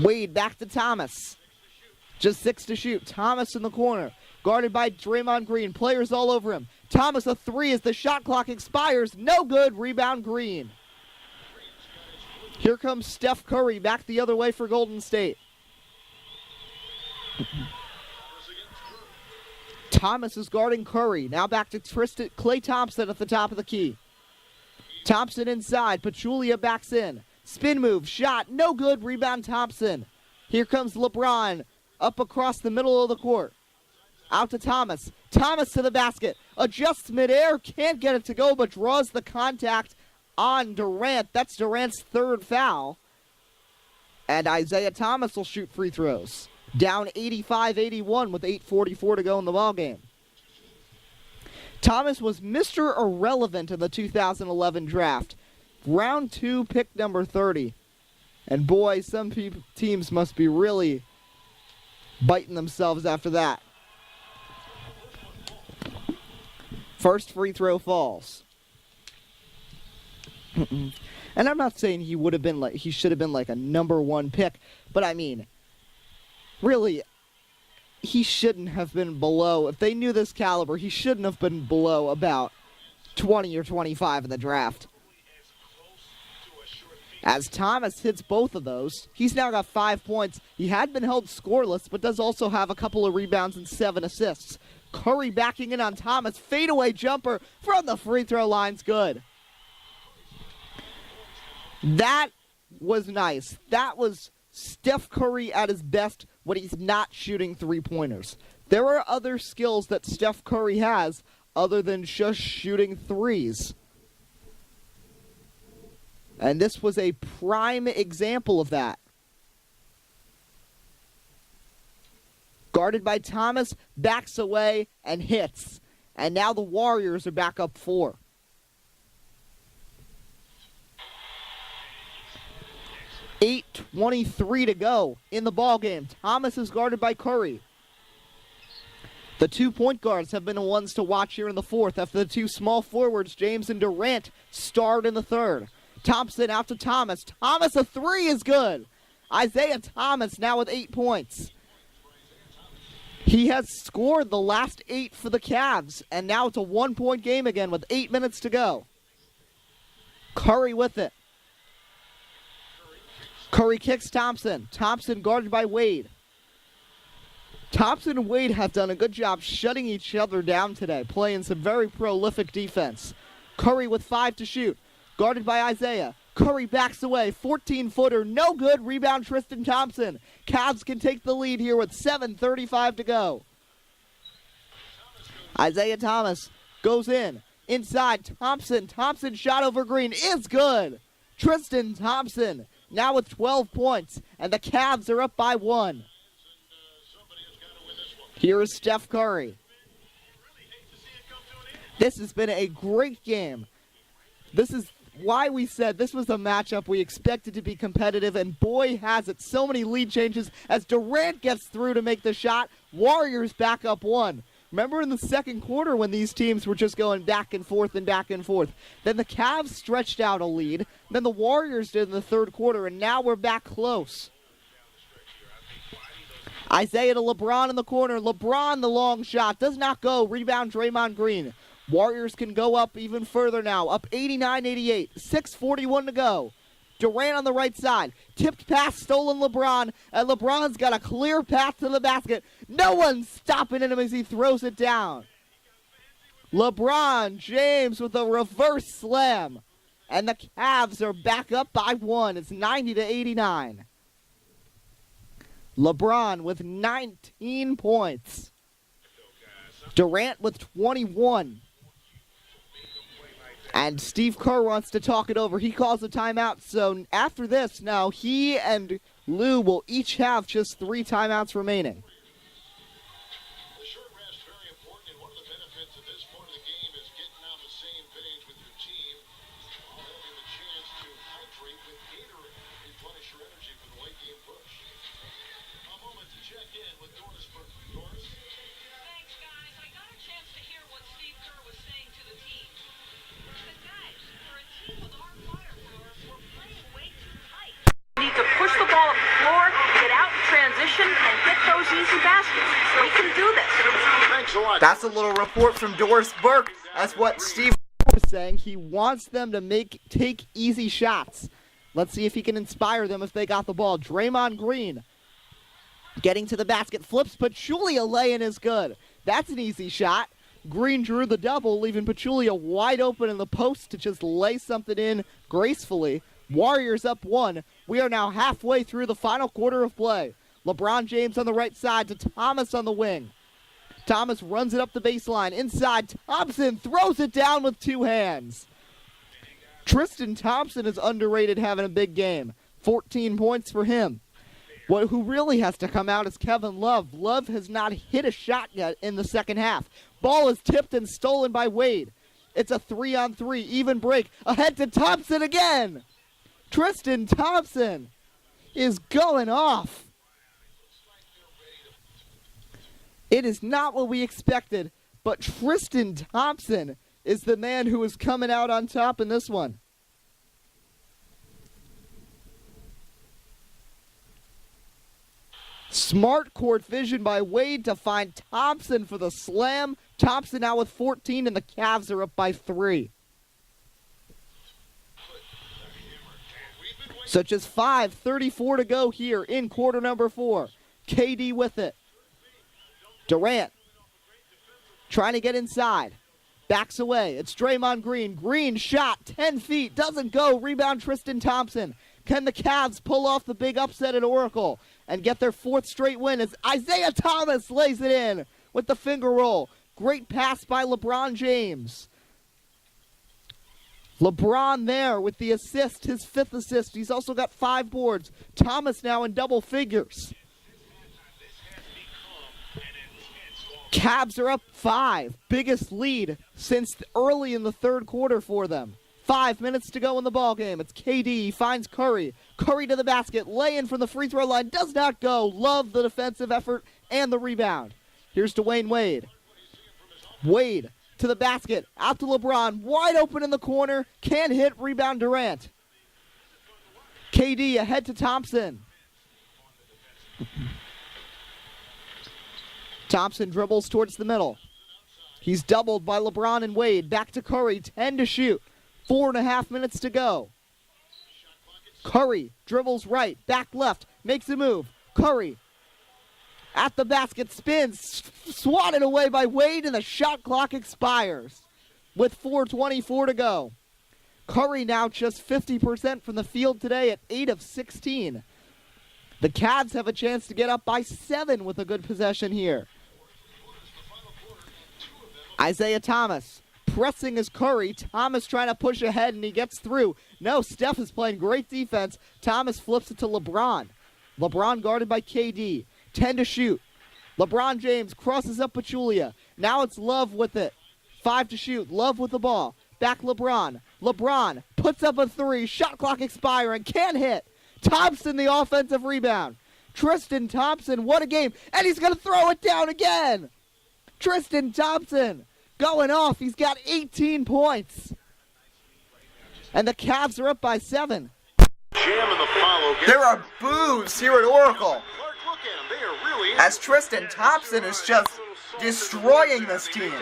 A: Wade back to Thomas. Just 6 to shoot. Thomas in the corner. Guarded by Draymond Green. Players all over him. Thomas a 3 as the shot clock expires. No good. Rebound Green. Here comes Steph Curry back the other way for Golden State. Thomas is guarding Curry. Now back to Klay Thompson at the top of the key. Thompson inside. Pachulia backs in. Spin move. Shot. No good. Rebound Thompson. Here comes LeBron up across the middle of the court. Out to Thomas. Thomas to the basket. Adjusts midair. Can't get it to go, but draws the contact on Durant. That's Durant's 3rd foul. And Isaiah Thomas will shoot free throws. Down 85-81 with 8:44 to go in the ballgame. Thomas was Mr. Irrelevant in the 2011 draft. Round 2, pick number 30. And boy, some teams must be really biting themselves after that. First free throw falls. And I'm not saying he should have been like a number 1 pick, but I mean, really, he shouldn't have been below. If they knew this caliber, he shouldn't have been below about 20 or 25 in the draft. As Thomas hits both of those, he's now got 5 points. He had been held scoreless, but does also have a couple of rebounds and 7 assists. Curry backing in on Thomas. Fadeaway jumper from the free throw line's good. That was nice. That was Steph Curry at his best when he's not shooting 3-pointers. There are other skills that Steph Curry has other than just shooting 3s. And this was a prime example of that. Guarded by Thomas, backs away and hits. And now the Warriors are back up 4. .23 to go in the ballgame. Thomas is guarded by Curry. The 2 point guards have been the ones to watch here in the 4th after the 2 small forwards, James and Durant, starred in the 3rd. Thompson out to Thomas. Thomas, a 3 is good. Isaiah Thomas now with 8 points. He has scored the last 8 for the Cavs, and now it's a 1-point game again with 8 minutes to go. Curry with it. Curry kicks Thompson. Thompson guarded by Wade. Thompson and Wade have done a good job shutting each other down today, playing some very prolific defense. Curry with 5 to shoot. Guarded by Isaiah. Curry backs away. 14-footer. No good. Rebound Tristan Thompson. Cavs can take the lead here with 7:35 to go. Isaiah Thomas goes in. Inside. Thompson. Thompson shot over Green is good. Tristan Thompson now with 12 points, and the Cavs are up by 1. Here is Steph Curry. This has been a great game. This is why we said this was a matchup we expected to be competitive, and boy has it. So many lead changes as Durant gets through to make the shot. Warriors back up 1. Remember in the second quarter when these teams were just going back and forth and back and forth. Then the Cavs stretched out a lead. Then the Warriors did in the third quarter, and now we're back close. Isaiah to LeBron in the corner. LeBron, the long shot, does not go. Rebound, Draymond Green. Warriors can go up even further now. Up 89-88. 6:41 to go. Durant on the right side. Tipped pass, stolen LeBron. And LeBron's got a clear path to the basket. No one's stopping him as he throws it down. LeBron James with a reverse slam. And the Cavs are back up by 1. It's 90-89. LeBron with 19 points. Durant with 21. And Steve Kerr wants to talk it over. He calls a timeout. So after this, now he and Lou will each have just 3 timeouts remaining.
D: The short rest very important, and one of the benefits at this point of the game is getting on the same page with your team, while having the chance to hydrate with Gatorade, replenish your energy for the late game push. A moment to check in with Doris Burke. Doris?
E: Thanks, guys. I got a chance to hear what Steve Kerr was saying to the team. But guys, for a team with our firepower, we're playing way too tight. We need to push the ball up the floor, get out in transition, and get those easy baskets. We can do this.
D: Thanks a lot.
C: That's a little report from Doris Burke. That's what Steve
A: Was saying he wants them to take easy shots. Let's see if he can inspire them if they got the ball. Draymond Green getting to the basket, flips Pachulia, laying is good. That's an easy shot. Green drew the double, leaving Pachulia wide open in the post to just lay something in gracefully. Warriors up 1. We are now halfway through the final quarter of play. LeBron James on the right side to Thomas on the wing. Thomas runs it up the baseline. Inside, Thompson throws it down with 2 hands. Tristan Thompson is underrated, having a big game. 14 points for him. Who really has to come out is Kevin Love. Love has not hit a shot yet in the second half. Ball is tipped and stolen by Wade. It's a 3-on-3, even break. Ahead to Thompson again. Tristan Thompson is going off. It is not what we expected, but Tristan Thompson is the man who is coming out on top in this one. Smart court vision by Wade to find Thompson for the slam. Thompson now with 14, and the Cavs are up by 3. So just 5:34 to go here in quarter number 4. KD with it. Durant trying to get inside. Backs away. It's Draymond Green. Green shot 10 feet. Doesn't go. Rebound Tristan Thompson. Can the Cavs pull off the big upset at Oracle and get their 4th straight win as Isaiah Thomas lays it in with the finger roll. Great pass by LeBron James. LeBron there with the assist, his 5th assist. He's also got 5 boards. Thomas now in double figures. Cavs are up 5. Biggest lead since early in the third quarter for them. 5 minutes to go in the ballgame. It's KD. He finds Curry. Curry to the basket. Lay-in from the free throw line. Does not go. Love the defensive effort and the rebound. Here's Dwayne Wade. Wade to the basket. Out to LeBron. Wide open in the corner. Can't hit. Rebound Durant. KD ahead to Thompson. Thompson dribbles towards the middle. He's doubled by LeBron and Wade. Back to Curry. 10 to shoot. 4.5 minutes to go. Curry dribbles right. Back left. Makes a move. Curry at the basket. Spins. Swatted away by Wade, and the shot clock expires with 4:24 to go. Curry now just 50% from the field today at 8 of 16. The Cavs have a chance to get up by 7 with a good possession here. Isaiah Thomas pressing is Curry. Thomas trying to push ahead, and he gets through. No, Steph is playing great defense. Thomas flips it to LeBron. LeBron guarded by KD. 10 to shoot. LeBron James crosses up Pachulia. Now it's Love with it. 5 to shoot. Love with the ball. Back LeBron. LeBron puts up a 3. Shot clock expiring. Can't hit. Thompson the offensive rebound. Tristan Thompson, what a game. And he's going to throw it down again. Tristan Thompson going off. He's got 18 points. And the Cavs are up by 7.
C: There are boos here at Oracle, as Tristan Thompson is just destroying this team.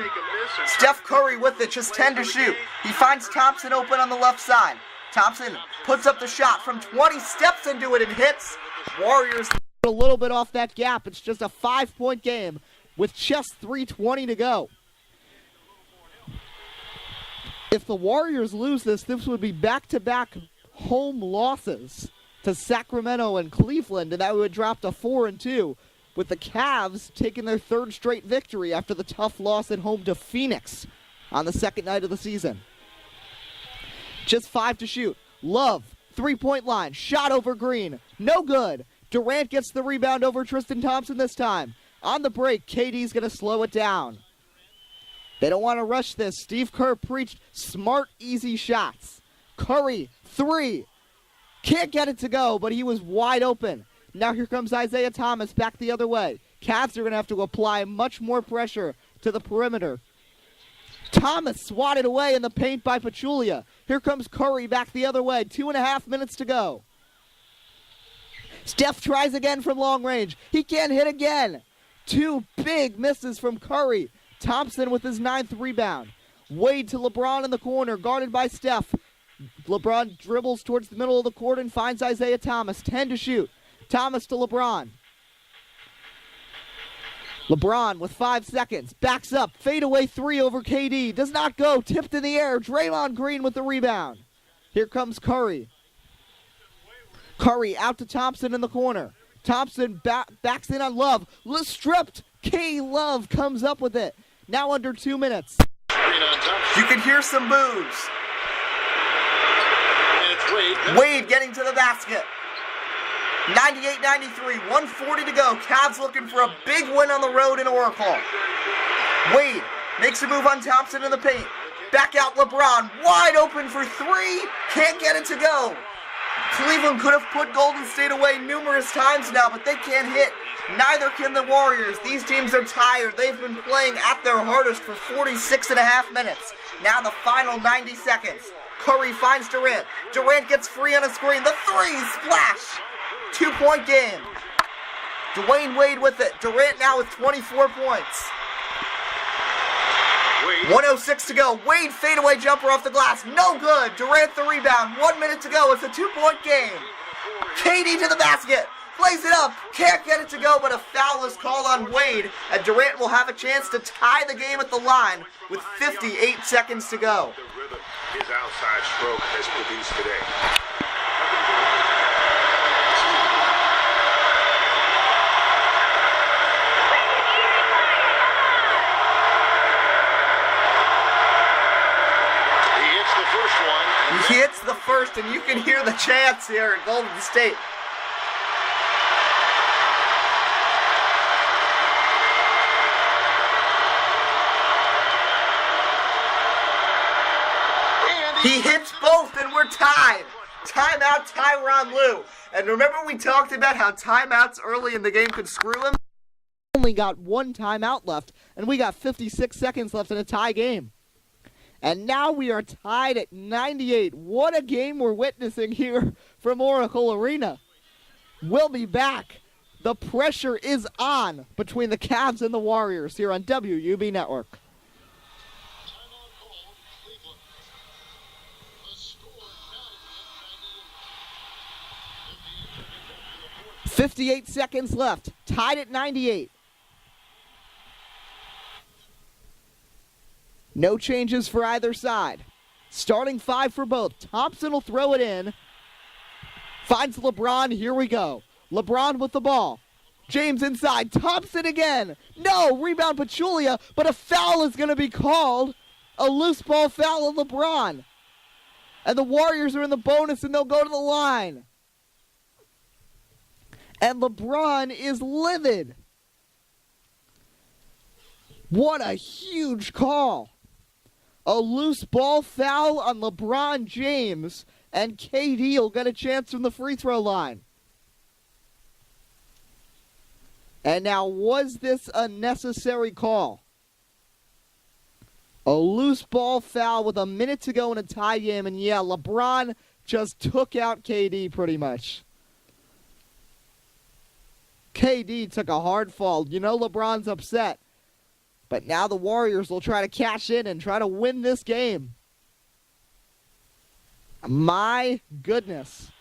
C: Steph Curry with it, just 10 to shoot. He finds Thompson open on the left side. Thompson puts up the shot from 20, steps into it and hits. Warriors
A: a little bit off that gap. It's just a 5-point game with just 3:20 to go. If the Warriors lose this would be back-to-back home losses to Sacramento and Cleveland, and that would drop to 4-2, with the Cavs taking their 3rd straight victory after the tough loss at home to Phoenix on the 2nd night of the season. Just 5 to shoot. Love, 3-point line, shot over Green, no good. Durant gets the rebound over Tristan Thompson this time. On the break, KD's going to slow it down. They don't want to rush this. Steve Kerr preached smart, easy shots. Curry, 3. Can't get it to go, but he was wide open. Now here comes Isaiah Thomas back the other way. Cavs are going to have to apply much more pressure to the perimeter. Thomas swatted away in the paint by Pachulia. Here comes Curry back the other way. 2.5 minutes to go. Steph tries again from long range. He can't hit again. 2 big misses from Curry. Thompson with his 9th rebound. Wade to LeBron in the corner, guarded by Steph. LeBron dribbles towards the middle of the court and finds Isaiah Thomas. 10 to shoot. Thomas to LeBron. LeBron with 5 seconds. Backs up. Fadeaway 3 over KD. Does not go. Tipped in the air. Draymond Green with the rebound. Here comes Curry. Curry out to Thompson in the corner. Thompson backs in on Love. Stripped. Love comes up with it. Now under 2 minutes.
C: You can hear some boos. Wade getting to the basket. 98-93, 1:40 to go. Cavs looking for a big win on the road in Oracle. Wade makes a move on Thompson in the paint. Back out LeBron, wide open for 3. Can't get it to go. Cleveland could have put Golden State away numerous times now, but they can't hit. Neither can the Warriors. These teams are tired. They've been playing at their hardest for 46.5 minutes. Now the final 90 seconds. Curry finds Durant. Durant gets free on a screen. The 3, splash! 2-point game. Dwayne Wade with it. Durant now with 24 points. 1:06 to go. Wade fadeaway jumper off the glass. No good. Durant the rebound. 1 minute to go. It's a 2-point game. KD to the basket. Plays it up. Can't get it to go, but a foul is called on Wade. And Durant will have a chance to tie the game at the line with 58 seconds to go.
D: His outside stroke has produced today.
C: He hits the first, and you can hear the chants here at Golden State. He hits both, and we're tied. Timeout, Tyronn Lue. And remember we talked about how timeouts early in the game could screw him?
A: Only got 1 timeout left, and we got 56 seconds left in a tie game. And now we are tied at 98. What a game we're witnessing here from Oracle Arena. We'll be back. The pressure is on between the Cavs and the Warriors here on WUB Network. 58 seconds left. Tied at 98. No changes for either side. Starting 5 for both. Thompson will throw it in. Finds LeBron. Here we go. LeBron with the ball. James inside. Thompson again. No. Rebound Pachulia, but a foul is going to be called A loose ball foul on LeBron. And the Warriors are in the bonus and they'll go to the line. And LeBron is livid. What a huge call. A loose ball foul on LeBron James, and KD will get a chance from the free throw line. And now, was this a necessary call? A loose ball foul with a minute to go in a tie game, and yeah, LeBron just took out KD pretty much. KD took a hard fall. You know LeBron's upset. But now the Warriors will try to cash in and try to win this game. My goodness.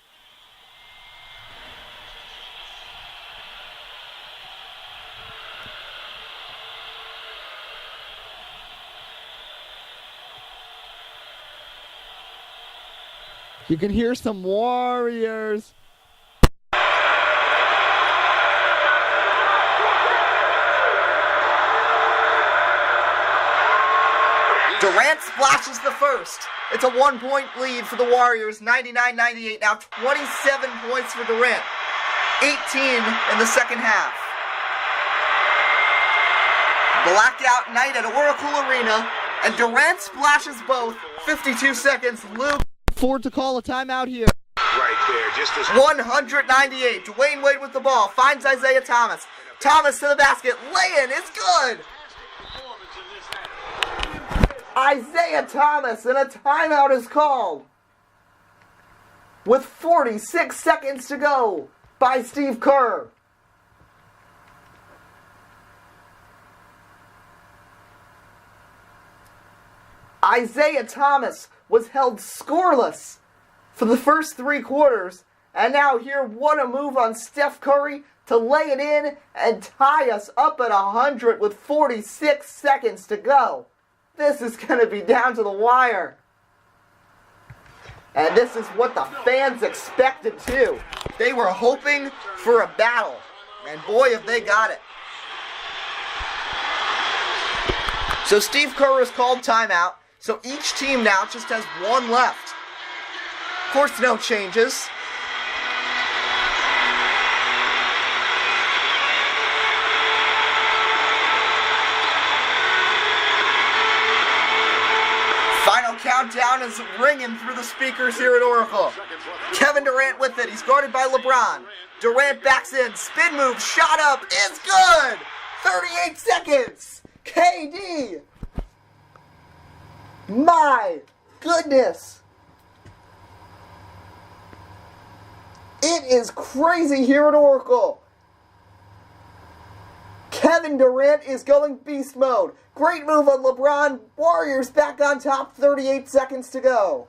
A: You can hear some Warriors.
C: Durant splashes the first. It's a 1-point lead for the Warriors, 99-98. Now 27 points for Durant, 18 in the second half. Blackout night at Oracle Arena, and Durant splashes both. 52 seconds. Luke
A: Ford to call a timeout here.
D: Right there, just as
C: 198. Dwayne Wade with the ball. Finds Isaiah Thomas. Thomas to the basket. Lay-in is good. Isaiah Thomas, and a timeout is called. With 46 seconds to go by Steve Kerr. Isaiah Thomas was held scoreless for the first 3 quarters, and now here, what a move on Steph Curry to lay it in and tie us up at 100 with 46 seconds to go. This is going to be down to the wire. And this is what the fans expected too. They were hoping for a battle, and boy, have they got it. So Steve Kerr has called timeout. So each team now just has 1 left. Of course, no changes. Final countdown is ringing through the speakers here at Oracle. Kevin Durant with it. He's guarded by LeBron. Durant backs in. Spin move. Shot up. It's good. 38 seconds. KD. My goodness. It is crazy here at Oracle. Kevin Durant is going beast mode. Great move on LeBron. Warriors back on top. 38 seconds to go.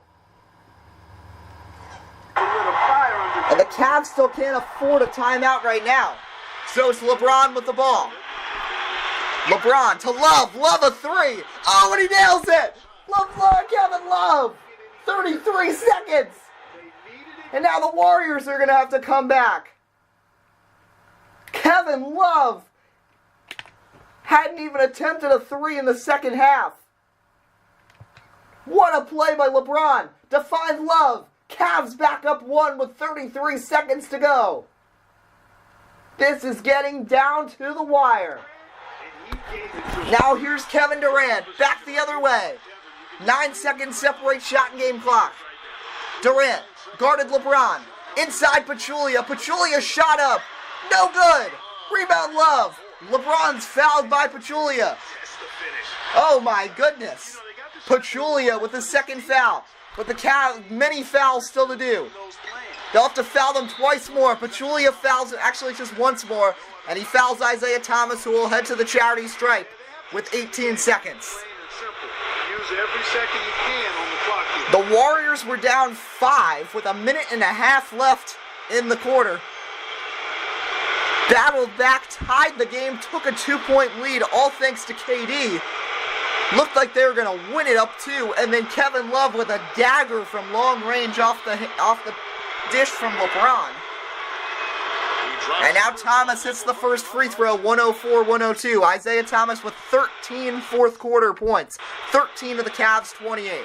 C: And the Cavs still can't afford a timeout right now. So it's LeBron with the ball. LeBron to Love. Love a 3. Oh, and he nails it. Kevin Love. 33 seconds. And now the Warriors are going to have to come back. Kevin Love hadn't even attempted a 3 in the second half. What a play by LeBron to find Love. Cavs back up 1 with 33 seconds to go. This is getting down to the wire. Now here's Kevin Durant back the other way. 9 seconds separate shot and game clock. Durant guarded LeBron. Inside Pachulia. Pachulia shot up. No good. Rebound Love. LeBron's fouled by Pachulia. Oh my goodness. Pachulia with the second foul. But the Cavs, many fouls still to do. They'll have to foul them twice more. Pachulia fouls actually just once more. And he fouls Isaiah Thomas, who will head to the charity stripe with 18 seconds.
D: use every second you can on the clock here.
C: The Warriors were down 5 with a minute and a half left in the quarter. Battled back, tied the game, took a 2-point lead, all thanks to KD. Looked like they were going to win it up 2, and then Kevin Love with a dagger from long range off the dish from LeBron. And now Thomas hits the first free throw, 104-102. Isaiah Thomas with 13 fourth quarter points. 13 of the Cavs' 28.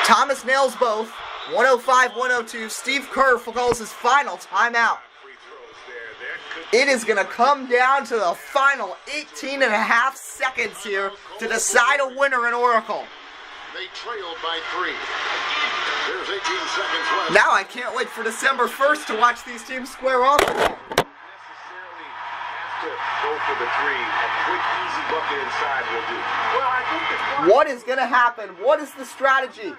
C: Thomas nails both. 105-102. Steve Kerr calls his final timeout. It is going to come down to the final 18 and a half seconds here to decide a winner in Oracle.
D: They trailed by 3. There's 18 seconds left.
C: Now I can't wait for December 1st to watch these teams square off again.
D: Necessarily have to go for the 3. A quick, easy bucket inside will do. Well, I think
C: What is going to happen? What is the strategy?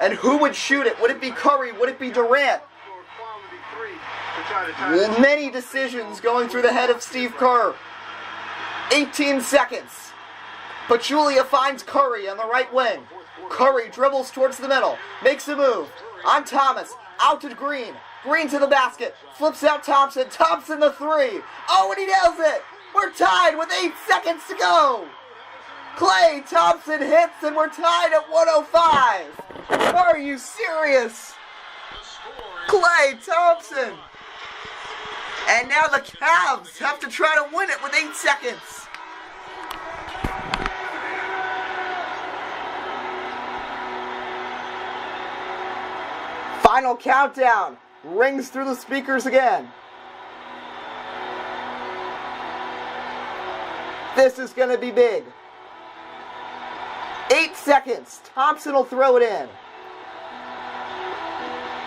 C: And who would shoot it? Would it be Curry? Would it be Durant? Many decisions going through the head of Steve Kerr. 18 seconds. Pachulia finds Curry on the right wing. Curry dribbles towards the middle. Makes a move. On Thomas. Out to Green. Green to the basket. Flips out Thompson. Thompson the 3. Oh, and he nails it. We're tied with 8 seconds to go. Klay Thompson hits and we're tied at 105. Are you serious? Klay Thompson. And now the Cavs have to try to win it with 8 seconds. Final countdown rings through the speakers again. This is going to be big. 8 seconds. Thompson will throw it in.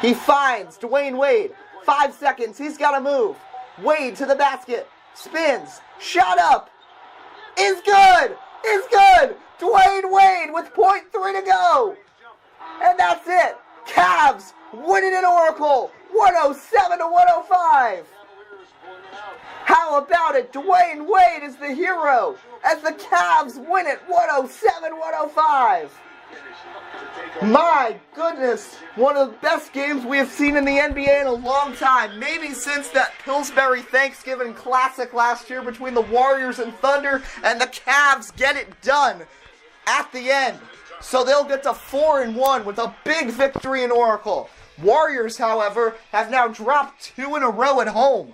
C: He finds Dwayne Wade. 5 seconds. He's got to move. Wade to the basket. Spins. Shot up. Is good. Is good. Dwayne Wade with .3 to go. And that's it. Cavs win it in Oracle. 107-105. How about it? Dwayne Wade is the hero as the Cavs win it 107-105. My goodness, one of the best games we have seen in the NBA in a long time. Maybe since that Pillsbury Thanksgiving Classic last year between the Warriors and Thunder, and the Cavs get it done at the end. So they'll get to 4-1 with a big victory in Oracle. Warriors, however, have now dropped 2 in a row at home,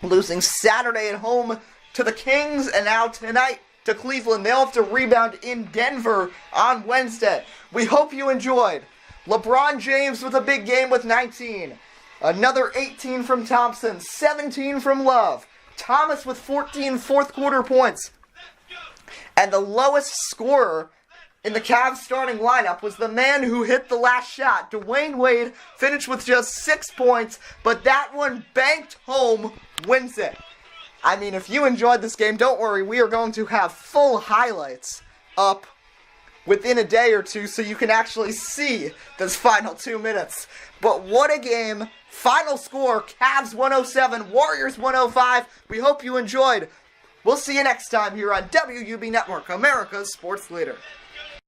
C: losing Saturday at home to the Kings and now tonight to Cleveland. They'll have to rebound in Denver on Wednesday. We hope you enjoyed. LeBron James with a big game with 19. Another 18 from Thompson, 17 from Love. Thomas with 14 fourth quarter points. And the lowest scorer in the Cavs starting lineup was the man who hit the last shot. Dwayne Wade finished with just 6 points, but that one banked home wins it. I mean, if you enjoyed this game, don't worry. We are going to have full highlights up within a day or two so you can actually see this final 2 minutes. But what a game. Final score, Cavs 107, Warriors 105. We hope you enjoyed. We'll see you next time here on WUB Network, America's sports leader.